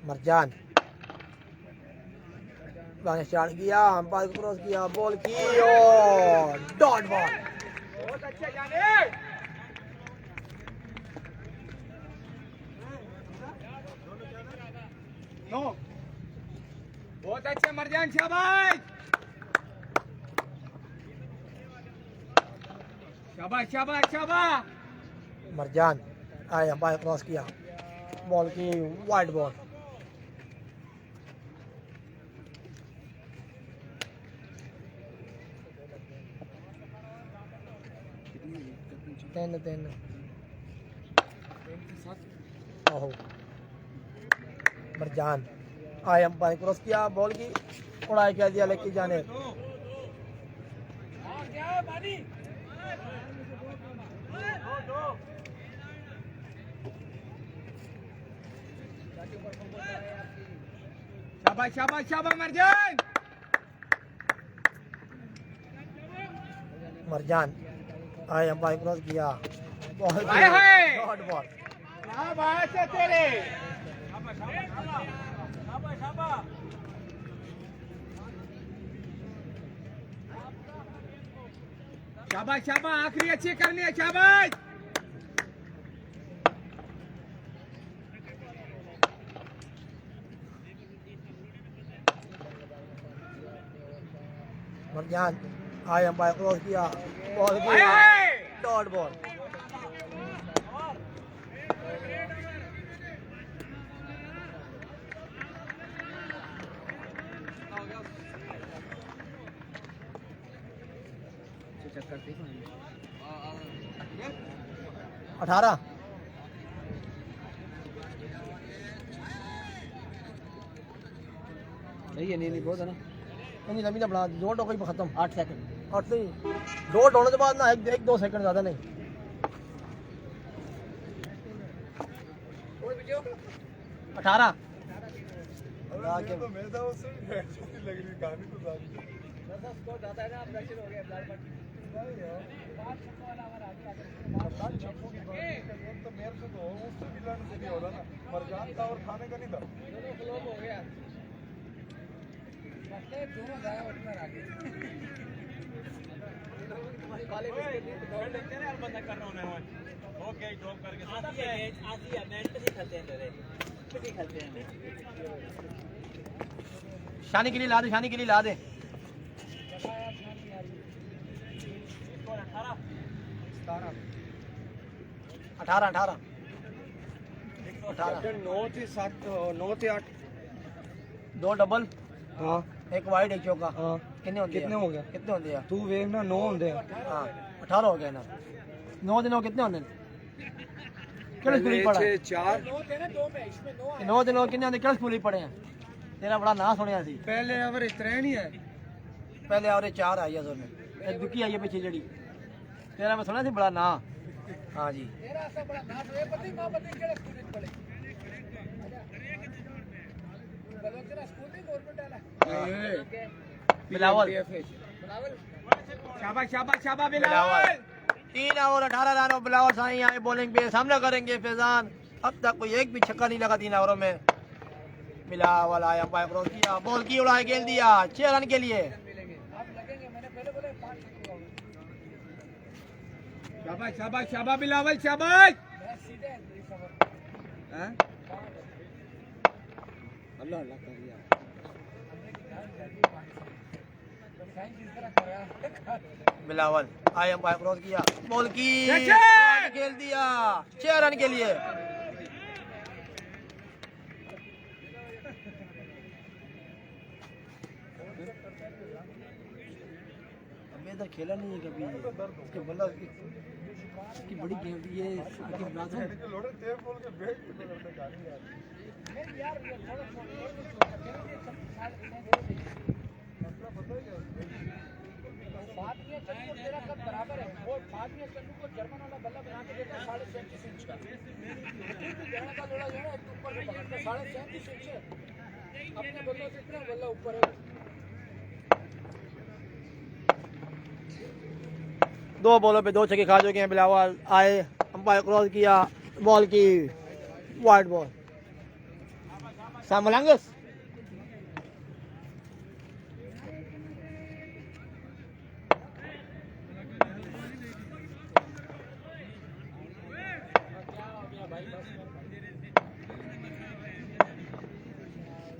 Speaker 6: मरजान बारह शॉट किया अंपायर क्रॉस किया बॉल की और डॉट बॉल
Speaker 2: बहुत अच्छे जाने नो बहुत अच्छे मरजान शाबाश शाबाश शाबाश शाबाश
Speaker 6: मरजान आए अंपायर क्रॉस किया बॉल की वाइड बॉल तीन ओहो मरजान आए अंपायर क्रॉस किया बॉल की उड़ाई कर दिया लेग की जाने
Speaker 2: शाबाश शाबाश शाबाश मरजान
Speaker 6: मरजान आए अंपायर क्रॉस किया बॉल
Speaker 2: हाय हाय
Speaker 6: डॉट बॉल
Speaker 2: क्या बात है तेरे शाबाश शाबाश आखिरी अच्छी करनी है शाबाश
Speaker 6: मरजान आए अंपायर क्रॉस किया बॉल
Speaker 2: हाय हाय
Speaker 6: डॉट बॉल
Speaker 2: चक्कर थी
Speaker 6: 18
Speaker 2: नहीं है नहीं बहुत है ना
Speaker 6: नहीं नवी ना बना दो टोक ही खत्म
Speaker 2: 8 सेकंड
Speaker 6: और नहीं दो होने के बाद ना एक 2 सेकंड ज्यादा नहीं 18
Speaker 3: तो मैं था उससे छोटी लग रही कहानी तो ज्यादा
Speaker 2: स्कोर ज्यादा है ना अब प्रेशर हो गया
Speaker 3: छक्कों की बात तो मेरे से तो उससे भी लड़ने से नहीं हो रहा ना मरजान था और खाने का नहीं था
Speaker 2: दोनों फ्लॉप हो गया
Speaker 5: दोनों जाया उठकर आगे
Speaker 2: काले
Speaker 5: बंदा कर रहा हूं ओके ड्रॉप करके आती है मैच पे खेलते हैं रे पे खेलते हैं
Speaker 6: शानी के लिए ला दे शानी के लिए ला दे 18
Speaker 3: 9 से 7 9 से 8
Speaker 6: 2 डबल
Speaker 3: हाँ
Speaker 6: एक वाइड एक चौका
Speaker 3: हाँ
Speaker 6: कितने होते
Speaker 3: कितने हो गए
Speaker 6: कितने होते हैं
Speaker 3: तू वेख ना 9 होंगे
Speaker 6: हाँ 18 हो गए ना 9 दिनों कितने होने किस स्कूल पढ़ा
Speaker 3: 4
Speaker 6: 9 दिनों कितने होने किस स्कूल पढ़े हैं तेरा बड़ा नाम सुनिया सी
Speaker 3: पहले एवरेज 3 नहीं है
Speaker 6: पहले और 4 आई है सोने एक दुखी आई है पीछे जड़ी तेरा मैं सुना सी बड़ा ना हाँ जी
Speaker 5: तेरा ऐसा बड़ा नाम है पति मां पति केड़े स्कूल में पढ़े बलोचरा स्कूल में गवर्नमेंट वाला
Speaker 6: बिलावल
Speaker 5: शाबाश शाबाश शाबाश
Speaker 6: बिलावल 3 ओवर 18 रन और बिलावल साईं आए बॉलिंग पे सामना करेंगे फैजान अब तक कोई एक भी छक्का नहीं लगा 3 ओवरों में बिलावल आया अंपायर क्रॉस किया बॉल की उड़ाई खेल दिया 6 रन के लिए
Speaker 5: आप लगेंगे मैंने पहले बोले 5 छक्के हो गए
Speaker 2: शाबाश शाबाश शाबाश बिलावल शाबाश
Speaker 5: मैं सीधे रिकवर
Speaker 2: हैं
Speaker 3: अल्लाह अल्लाह कर दिया
Speaker 6: बिलावल आए अंपायर क्रॉस किया बॉल की खेल दिया 6 रन के लिए इधर खेला नहीं है कभी इसके बल्ला इसकी बड़ी गेम थी ये आगे मुलाजिम
Speaker 3: लोड़े तेज बोल के बैठ के करते कहानी यार
Speaker 5: यार थोड़ा
Speaker 3: मतलब पता है क्या
Speaker 5: बात ये चन्नू तेरा कद बराबर है वो बाद में चन्नू को जर्मन वाला बल्ला बना के देता है 37.5 इंच का जर्मन का लोड़ा जो है एक ऊपर से पकड़ता है 37.5 इंच है अपने बल्लों से इतना बल्ला ऊपर है
Speaker 6: 2 बॉलों पे 2 छक्के खा चुके हैं बिलावल आए अंपायर क्रॉस किया बॉल की वाइड बॉल सामलांगस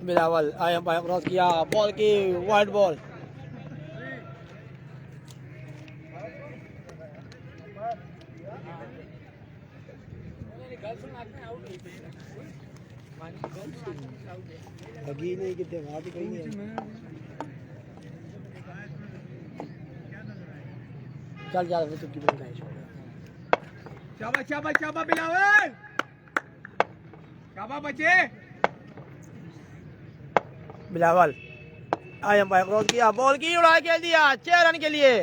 Speaker 6: बिलावल आए अंपायर क्रॉस किया बॉल की वाइड बॉल लगी नहीं कितने बात ही कही नहीं चल जा रहे चुटकी बन गए
Speaker 2: शाबाश शाबाश शाबाश बिलावल शाबाश बच्चे
Speaker 6: बिलावल आए अंपायर क्रॉस किया बॉल की उड़ाई खेल दिया 6 रन के लिए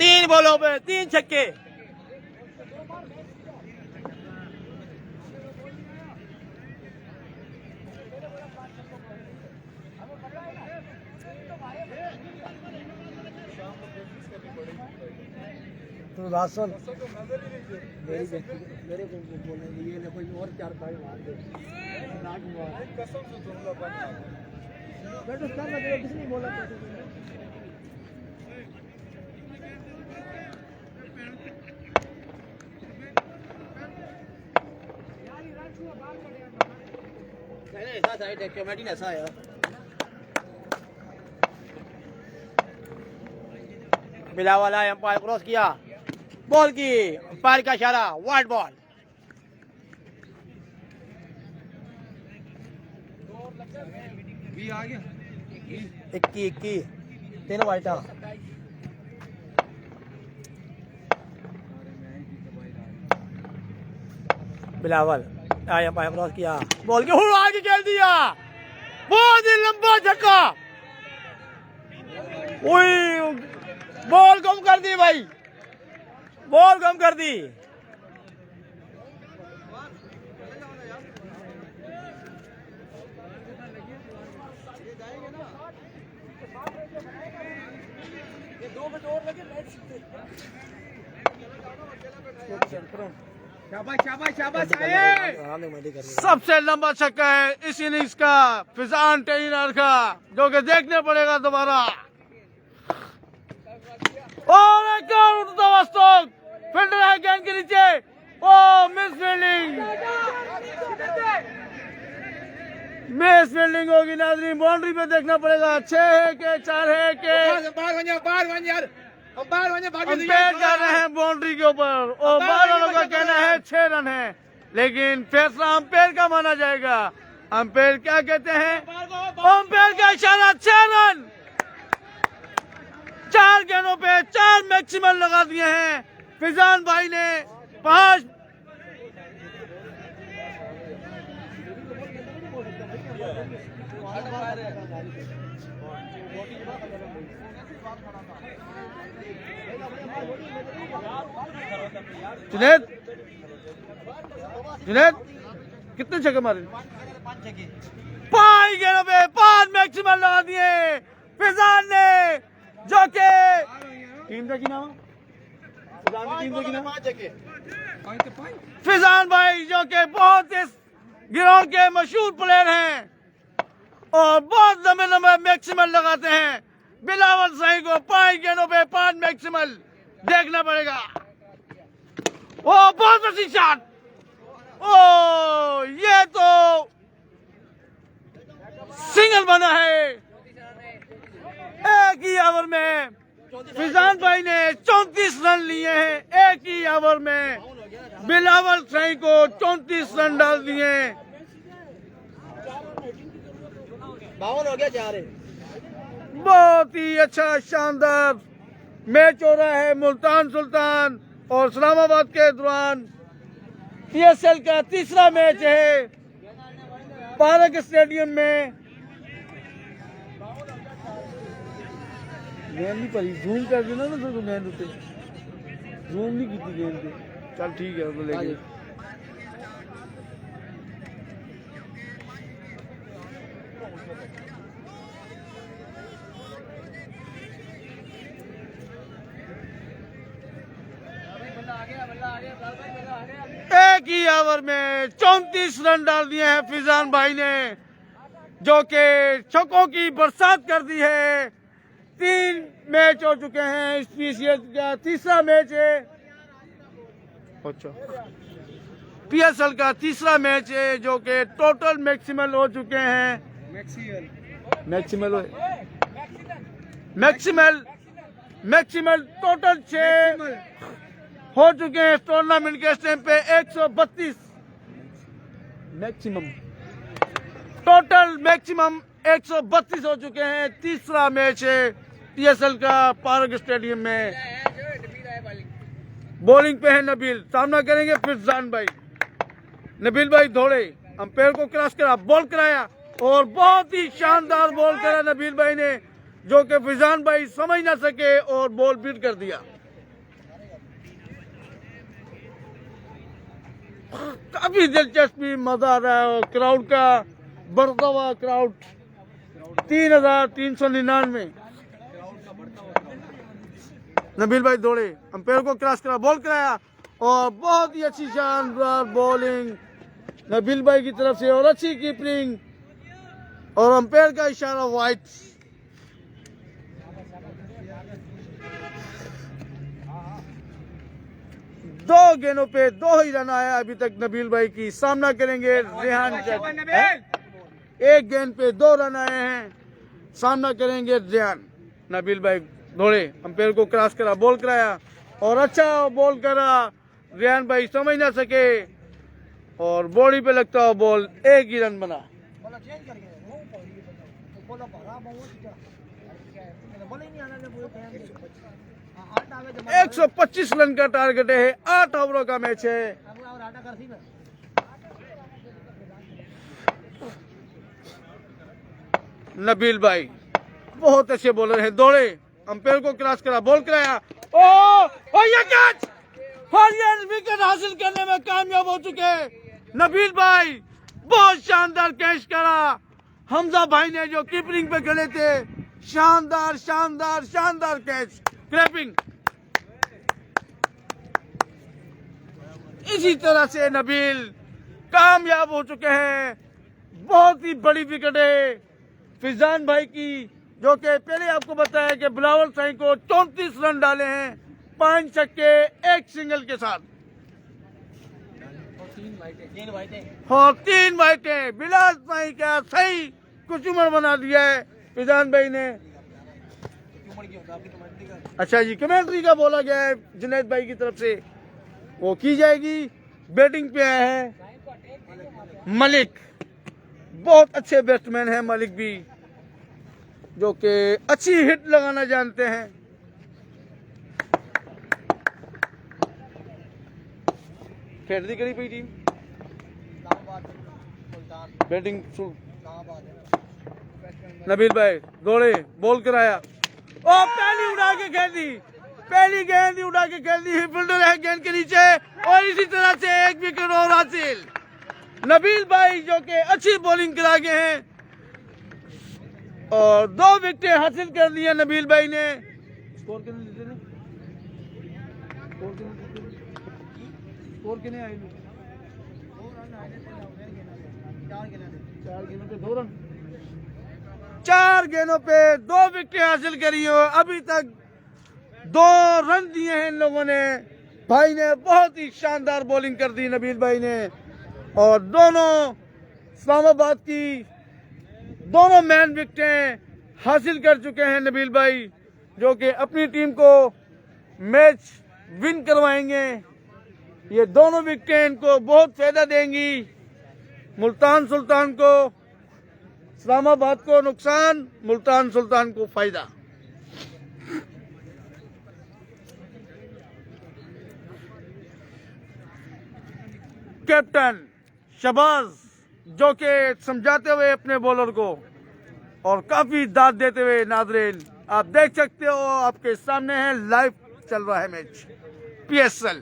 Speaker 6: 3 बॉलों पे 3 छक्के तू बात सुन मेरे को बोलने लिए ना कोई और 4-5 मार दे
Speaker 3: कसम से जुमला बंद
Speaker 6: बेटो कर ना दे किसी नहीं बोला नहीं ऐसा साइड है कमेटी ऐसा है बिलावल आए अंपायर क्रॉस किया बॉल की अंपायर का इशारा वाइड बॉल
Speaker 3: भी आ गया
Speaker 6: 21 3 वाइटा बिलावल आया पाया क्रॉस किया बॉल के हुआ आगे खेल दिया बहुत ही लंबा झटका बॉल कम कर दी भाई बॉल कम कर दी सबसे लंबा छक्का है इस इनिंग्स का फिजान टेनियर का जो कि देखने पड़ेगा दोबारा और एक और उड़ता हुआ स्ट्रोक फील्डर है गेंद के नीचे ओ मिस फील्डिंग होगी नाजरीन बाउंड्री पे देखना पड़ेगा 6 है के 4 है के अंपायर कर रहे हैं बाउंड्री के ऊपर और बाहर का कहना है 6 रन है लेकिन फैसला अंपायर का माना जाएगा अंपायर क्या कहते हैं अंपायर का इशारा 6 रन 4 गेंदों पे 4 मैक्सिमम लगा दिए हैं फिजान भाई ने 5 जुनैद कितने छक्के मारे 5 गेंदों पे 5 मैक्सिमम लगा दिए फिजान ने जो के टीम का नाम फिजान भाई जो के बहुत इस ग्राउंड के मशहूर प्लेयर हैं और बहुत लंबे लंबे मैक्सिमल लगाते हैं बिलावल सही को 5 गेंदों पे 5 मैक्सिमल देखना पड़ेगा ओ बहुत अच्छी शॉट ओ ये तो सिंगल बना है एक ही ओवर में फिजान भाई ने 34 रन लिए हैं एक ही ओवर में बिलावल सही को 34 रन डाल दिए
Speaker 2: 52 हो गया 4
Speaker 6: बहुत ही अच्छा शानदार मैच हो रहा है मुल्तान सुल्तान और इस्लामाबाद के दौरान PSL का तीसरा मैच है पार्क स्टेडियम में गेंद नहीं पड़ी जूम कर देना ना तो गेंद उते जूम नहीं की गेंद पे चल ठीक है तो लेके एक ही ओवर में 34 रन डाल दिए हैं फिजान भाई ने जो कि छक्कों की बरसात कर दी है 3 मैच हो चुके हैं इस PSL का तीसरा मैच है अच्छा PSL का तीसरा मैच है जो कि टोटल मैक्सिमल हो चुके हैं मैक्सिमल टोटल 6 हो चुके हैं टूर्नामेंट के टाइम पे 132 मैक्सिमम टोटल मैक्सिमम 132 हो चुके हैं तीसरा मैच है PSL का पार्क स्टेडियम में बॉलिंग पे है नबील सामना करेंगे फिजान भाई नबील भाई दौड़े अंपायर को क्रॉस करा बॉल कराया और बहुत ही शानदार बॉल करा नबील भाई ने जो कि फिजान भाई समझ ना सके और बॉल बीट कर दिया काफी दिलचस्पी मजा आ रहा है और क्राउड का बढ़ता हुआ क्राउड 3,399 नबील भाई दौड़े अंपायर को क्रॉस करा बॉल कराया और बहुत ही अच्छी शानदार बॉलिंग नबील भाई की तरफ से और अच्छी कीपिंग और अंपायर का इशारा वाइट दो गेंदों पे 2 ही रन आया अभी तक नबील भाई की सामना करेंगे रेहान एक गेंद पे 2 रन आए हैं सामना करेंगे रेहान नबील भाई दौड़े अंपायर को क्रॉस करा बॉल कराया और अच्छा बॉल करा रेहान भाई समझ ना सके और बॉडी पे लगता हुआ बॉल 1 ही रन बना 125 रन का टारगेट है 8 ओवरों का मैच है
Speaker 3: नबील भाई बहुत अच्छे बॉलर हैं, दौड़े, अंपायर को क्रॉस करा, बॉल कराया, ओ ये कैच, और ये विकेट हासिल करने में कामयाब हो चुके हैं नबील भाई। बहुत शानदार कैच करा हमजा भाई ने जो कीपिंग पे खड़े थे, शानदार शानदार शानदार कैच, क्लैपिंग। इसी तरह से नबील कामयाब हो चुके हैं। बहुत ही बड़ी विकेट है फिजान भाई की, जो कि पहले आपको बताया कि बिलावल साईं को 34 रन डाले हैं, 5 छक्के 1 सिंगल के साथ और 3 वाइटें। बिलावल साईं का सही कुचुमर बना दिया है फिजान भाई ने। अच्छा जी, कमेंट्री का बोला गया है जुनैद भाई की तरफ से, वो की जाएगी। बैटिंग पे आए हैं मलिक, बहुत अच्छे बैट्समैन हैं मलिक भी, जो कि अच्छी हिट लगाना जानते हैं। खेलती करी पई टीम, बैटिंग नबील भाई दौड़े, बॉल कराया, और पहली उड़ा के खेल दी, पहली गेंद उड़ा के खेल दी, फील्डर है गेंद के नीचे, और इसी तरह से 1 विकेट और हासिल। नबील भाई जो कि अच्छी बॉलिंग करा गए हैं और 2 विकेट हासिल कर दिया नबील भाई ने। स्कोर कितने जीते ने? स्कोर कितने आए? 4 गेंदों पे 2 रन, 4 गेंदों पे 2 विकेट हासिल करी हो। अभी तक 2 रन दिए हैं इन लोगों ने। भाई ने बहुत ही शानदार बॉलिंग कर दी नबील भाई ने, और दोनों इस्लामाबाद की दोनों मैन विकेटें हासिल कर चुके हैं नबील भाई, जो कि अपनी टीम को मैच विन करवाएंगे। ये दोनों विकेटें इनको बहुत फायदा देंगी। मुल्तान सुल्तान को, इस्लामाबाद को नुकसान, मुल्तान सुल्तान को फायदा। कैप्टन शहबाज जो कि समझाते हुए अपने बॉलर को और काफी दाद देते हुए, नाज़रीन आप देख सकते हो, आपके सामने है, लाइव चल रहा है मैच PSL।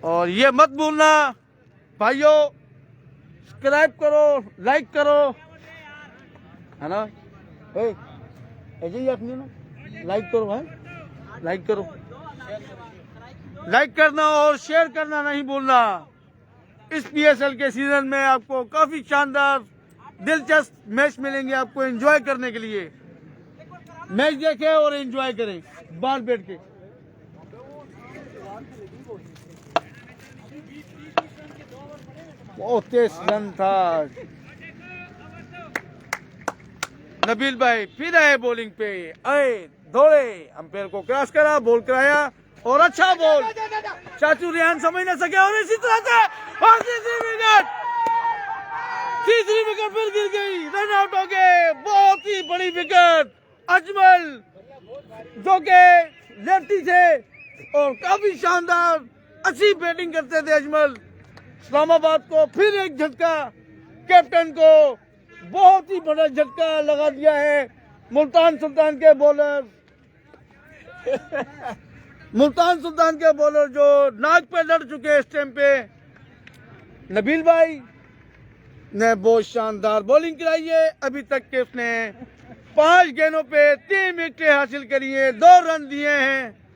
Speaker 3: और ये मत भूलना भाइयों, सब्सक्राइब करो, लाइक करो, है ना? ऐसे ही अपनी ना लाइक करो, है लाइक करो, लाइक करना और शेयर करना नहीं भूलना। इस PSL के सीजन में आपको काफी शानदार दिलचस्प मैच मिलेंगे आपको एंजॉय करने के लिए। मैच देखें और एंजॉय करें बाहर बैठ के। बहुत तेज रन था। नबील भाई फिर आए बॉलिंग पे, आए दौड़े, अंपायर को क्रॉस करा, बॉल कराया, और अच्छा बॉल, चाचू रेहान समझ न सके, और इसी तरह से और तीसरी विकेट फिर गिर गई, रन आउट हो गए। बहुत ही बड़ी विकेट, अजमल जो के लेफ्टी थे और काफी शानदार अच्छी बैटिंग करते थे अजमल। इस्लामाबाद को फिर एक झटका, कैप्टन को बहुत ही बड़ा झटका लगा दिया है मुल्तान सुल्तान के बॉलर मुल्तान सुल्तान के बॉलर जो नाक पे लड़ चुके हैं इस टाइम पे। नबील भाई ने बहुत शानदार बॉलिंग कराई है। अभी तक के उसने 5 गेंदों पे 3 विकेटें हासिल करी है, 2 रन दिए हैं।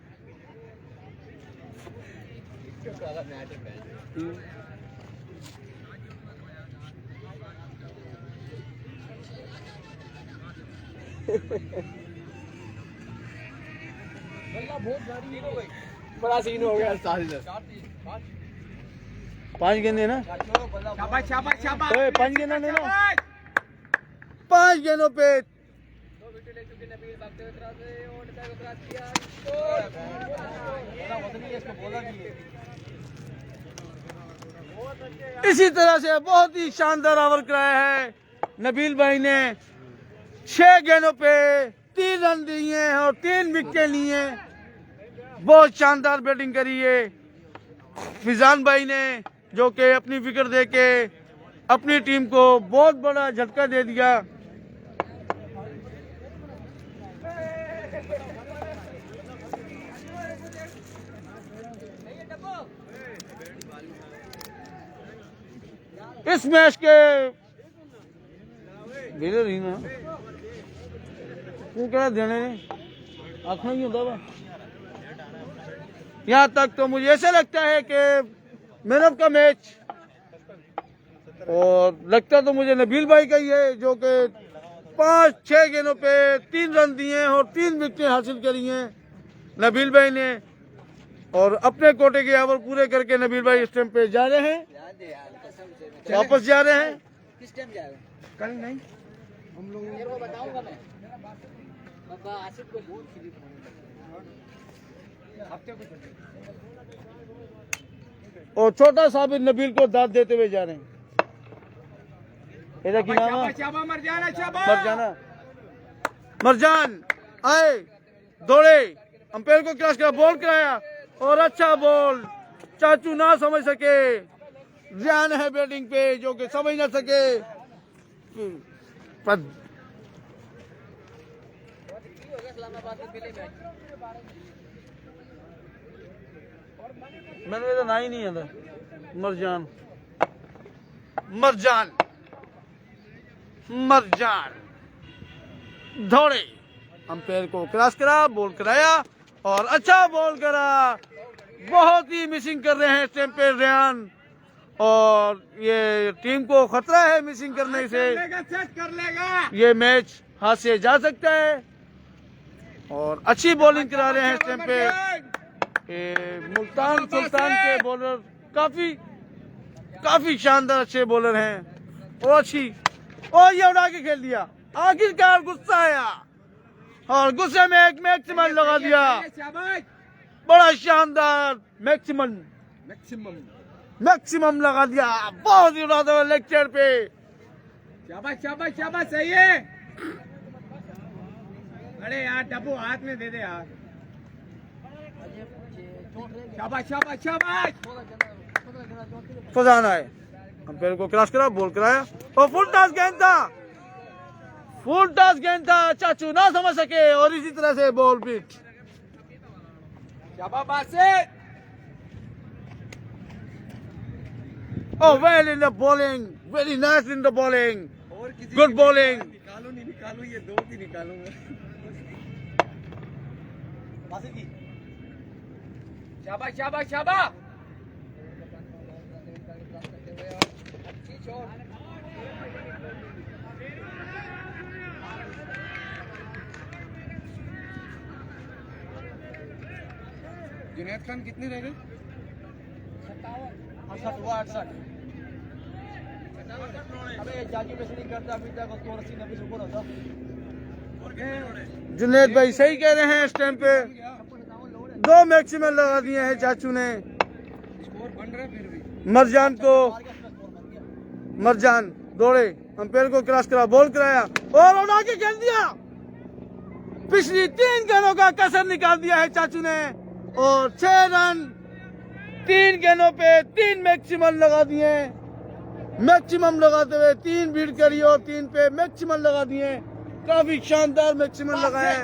Speaker 2: बड़ा सीन हो गया।
Speaker 3: 5 गेंदे ना,
Speaker 2: शाबाश शाबाश शाबाश।
Speaker 3: 5 गेंदा नहीं ना, 5 गेंदों पे
Speaker 2: 2 विकेट ले चुके नबील, भागते हुए क्रॉस है और क्रॉस किया,
Speaker 3: इसी तरह से बहुत ही शानदार ओवर कराया है नबील भाई ने। 6 गेंदों पे 3 रन दिए हैं और 3 विकेट लिए हैं। बहुत शानदार बैटिंग करी है फिजान भाई ने, जो कि अपनी विकेट दे के अपनी टीम को बहुत बड़ा झटका दे दिया। इस मैच के विनर ही ना क्या देने आखना ही होता है। यहाँ तक तो मुझे ऐसा लगता है कि मैन ऑफ का मैच और लगता तो मुझे नबील भाई का ही है, जो कि 5-6 गेंदों पे 3 रन दिए हैं और 3 विकेटें हासिल करी हैं नबील भाई ने। और अपने कोटे के ओवर पूरे करके नबील भाई इस टाइम पे जा रहे हैं, वापस जा रहे हैं।
Speaker 2: किस टाइम जाएगा?
Speaker 3: कल नहीं,
Speaker 2: हम लोग को बताऊंगा मैं। बाबा आसिफ को बहुत फ्री हफ्ते को
Speaker 3: और छोटा साबिर नबील को दाद देते हुए जा रहे हैं। इधर की नाम है मरजान आए, दौड़े, अंपायर को क्रॉस करा, बॉल कराया और अच्छा बॉल। चाचू ना समझ सके, ध्यान है बैटिंग पे जो कि समझ ना सके। मैंने तो ना ही नहीं आता। मरजान मरजान मरजान दौड़े, अंपायर को क्रॉस करा, बॉल कराया और अच्छा बॉल करा। बहुत ही मिसिंग कर रहे हैं इस टाइम पे रेयान और ये टीम को खतरा है मिसिंग करने से। ये मैच हाथ से जा सकता है और अच्छी बॉलिंग करा रहे हैं इस टाइम पे। मुल्तान सुल्तान के बॉलर काफी शानदार अच्छे बॉलर हैं और अच्छी, और ये उड़ा के खेल दिया। आखिरकार गुस्सा आया और गुस्से में एक मैक्सिमम लगा दिया। बड़ा शानदार मैक्सिमम लगा दिया, बहुत ही उड़ाते हुए लेक्चर पे।
Speaker 2: शाबाश शाबाश शाबाश, सही है। अरे यार डब्बू हाथ में दे दे यार। शाबाश शाबाश शाबाश।
Speaker 3: फजाना है, अंपायर को क्रॉस करा, बॉल कराया और फुल टॉस गेंद था। चाचू ना समझ सके और इसी तरह से बॉल पिट।
Speaker 2: शाबाश से।
Speaker 3: Oh, well in the bowling, very nice in the bowling, good bowling.
Speaker 2: निकालो नहीं निकालो, ये दो ही निकालूंगा। शाबाश शाबाश शाबाश। अच्छी शॉट। जुनैद खान कितने रह गए? 68। अबे जाजी में से नहीं करता अभी तक, उसको 80-90 से ऊपर होता।
Speaker 3: जुनैद भाई सही कह रहे हैं, इस टाइम पे 2 मैक्सिमम लगा दिए हैं चाचू ने।
Speaker 2: स्कोर बन रहा है फिर भी।
Speaker 3: मरजान दौड़े, अंपायर को क्रॉस करा, बॉल कराया और उड़ा के खेल दिया। पिछली 3 गेंदों का कसर निकाल दिया है चाचू ने और 6 रन 3 गेंदों पे 3 मैक्सिमम लगा दिए। मैक्सिमम लगाते हुए 3 बीट करी और 3 पे मैक्सिमम लगा दिए। काफी शानदार मैक्सिमम लगाए,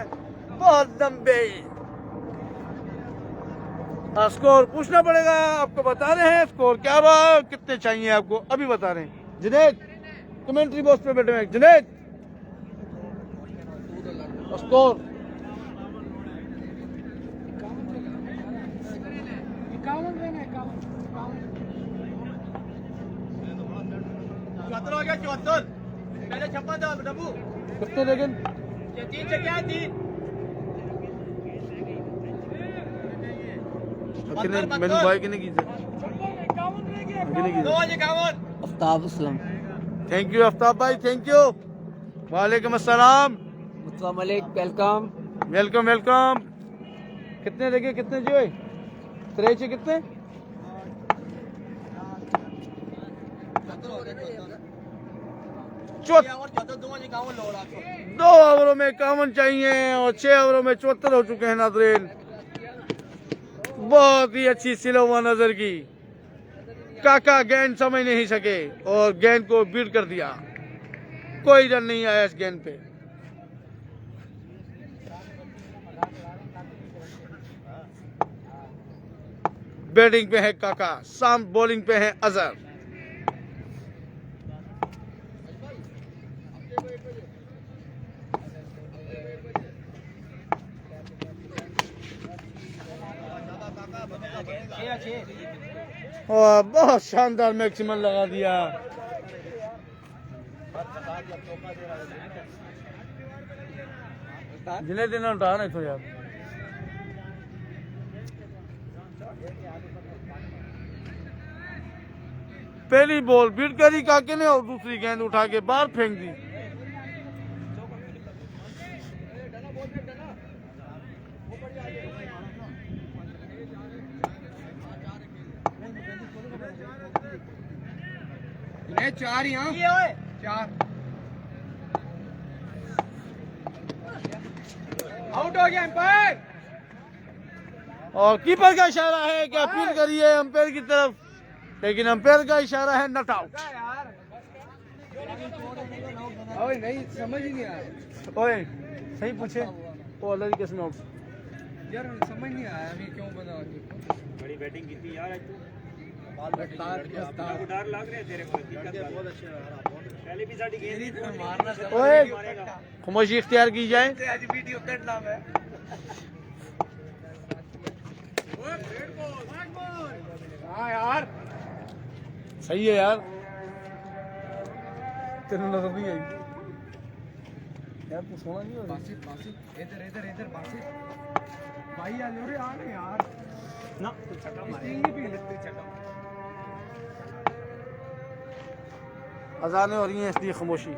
Speaker 3: बहुत लंबे। स्कोर पूछना पड़ेगा, आपको बता रहे हैं स्कोर क्या रहा, कितने चाहिए आपको अभी बता रहे हैं। जुनैद कमेंट्री बॉक्स पे बैठे हैं। जुनैद स्कोर
Speaker 6: 74 हो गया, 74। पहले 56 था डब्बू।
Speaker 3: कितने लेकिन
Speaker 6: ये 3 से क्या है? 3
Speaker 3: मेनू भाई की नहीं की
Speaker 4: आफ्ताब असलम।
Speaker 3: थैंक यू आफ्ताब भाई, थैंक यू। वालेकुम अस्सलाम,
Speaker 4: अस्सलाम वालेकुम, वेलकम।
Speaker 3: Welcome welcome. कितने लगे, कितने जो है 3 कितने? 2 ओवरों में 51 चाहिए और 6 ओवरों में 74 हो चुके हैं नाज़रीन। बहुत ही अच्छी सिलोवा नजर की। काका गेंद समझ नहीं सके और गेंद को बीट कर दिया। कोई रन नहीं आया इस गेंद पे। बैटिंग पे है काका, साम बॉलिंग पे है अजहर। और बहुत शानदार मैक्सिमम लगा दिया। जिन्हें दिन उठा नहीं तो यार। पहली बॉल बीट करी काके ने और दूसरी गेंद उठा के बाहर फेंक दी।
Speaker 2: चार यहाँ चार आउट हो गया एम्पायर।
Speaker 3: और कीपर का इशारा है कि अपील करिए अंपायर की तरफ, लेकिन अंपायर का इशारा है नॉट आउट।
Speaker 2: ओए नहीं समझ ही नहीं आया।
Speaker 3: ओए सही पूछे वो अलग किस में आउट।
Speaker 2: यार समझ नहीं आया अभी क्यों बना।
Speaker 7: बड़ी बैटिंग की थी यार आज तू। डर लग रहे तेरे को। बहुत अच्छे पहले भी साड़ी गेंद मारना।
Speaker 3: ओए खामोशी इख्तियार की जाए।
Speaker 2: आज वीडियो कट नाम है। हाँ यार
Speaker 3: सही है यार, तेरे नजर नहीं आई यार। तू सोना नहीं हो रहा।
Speaker 2: बासित बासित इधर इधर इधर बासित भाई आ लो रे आ रहे यार
Speaker 7: ना तू छक्का मारे।
Speaker 2: नहीं भी लगते छक्का।
Speaker 3: अजानें हो रही हैं इसलिए खामोशी।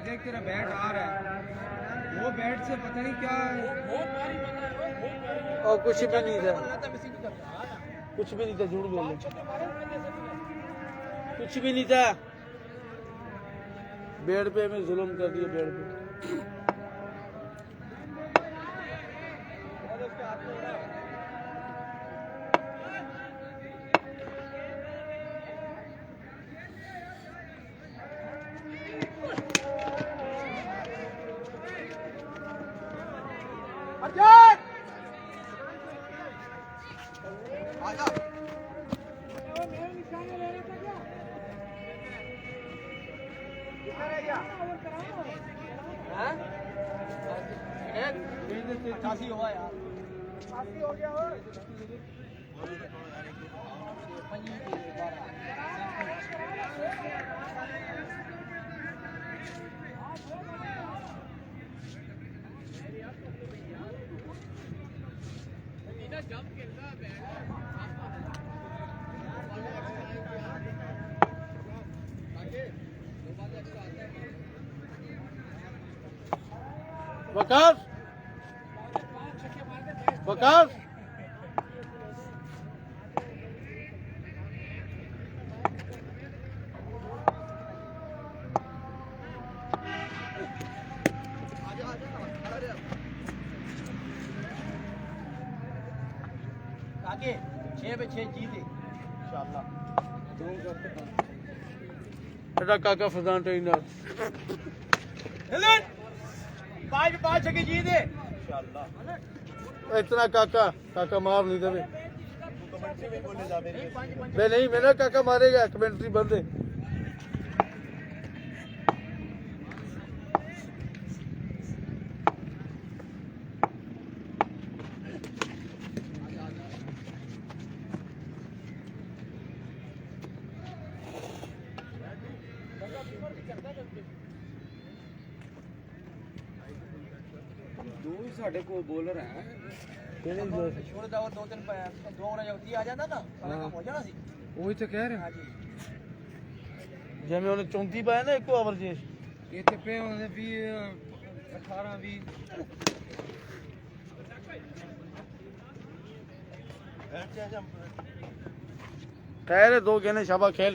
Speaker 2: देख तेरा बैट आ रहा है, वो बैट से पता नहीं क्या
Speaker 3: और कुछ भी नहीं था, कुछ भी नहीं था, झूठ बोल रहे, कुछ भी नहीं था। बेड पे हमें जुल्म कर दिया, बेड पे।
Speaker 2: हुआ यार, हो गया
Speaker 3: वकार वकार
Speaker 2: आगे 6 पे 6 जीते इंशाल्लाह।
Speaker 3: बेटा काका फजान ट्रेनर
Speaker 2: 5 पे 5 छक्के जीते इंशाल्लाह।
Speaker 3: इतना काका काका मार नहीं देवे मैं नहीं, मेरा काका मारेगा, कमेंट्री बंद है। साढ़े को बॉलर है
Speaker 2: छोड़ दो दो तीन दो ओवर जब आ जाता ना हो जाना सी
Speaker 3: वही तो कह रहे
Speaker 2: हाँ
Speaker 3: हैं
Speaker 2: जी
Speaker 3: जिम्मे उन्हें 34 पाया ना एक ओवर जे
Speaker 5: ये तो पे होने भी 18 20
Speaker 3: कह रहे 2 गेंदें शाबा खेल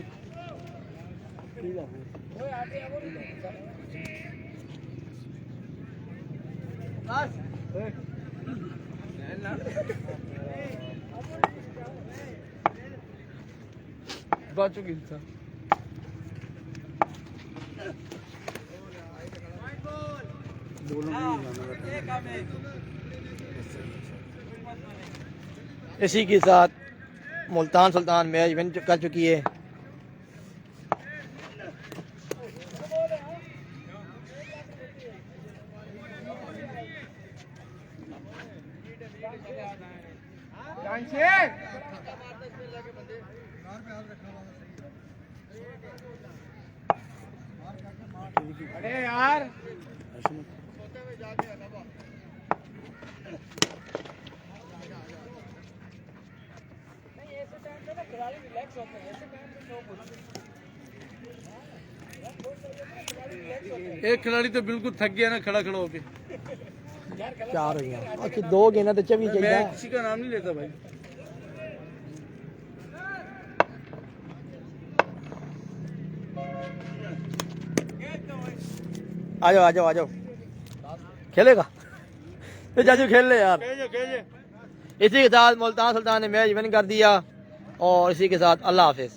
Speaker 5: बच गई था
Speaker 6: इसी के साथ मुल्तान सुल्तान मैच विन कर चुकी है।
Speaker 5: अरे यार
Speaker 3: एक खिलाड़ी तो बिल्कुल थक गया ना खड़ा खड़ा होके
Speaker 6: 4 हो गया बाकी 2 गेंदा तो चवी
Speaker 3: मैं
Speaker 6: चाहिए।
Speaker 3: किसी का नाम नहीं लेता भाई
Speaker 6: आ जाओ आ जाओ आ जाओ खेलेगा तो जाजू खेल ले यार। इसी के साथ मुल्तान सुल्तान ने मैच विन कर दिया और इसी के साथ अल्लाह हाफिज।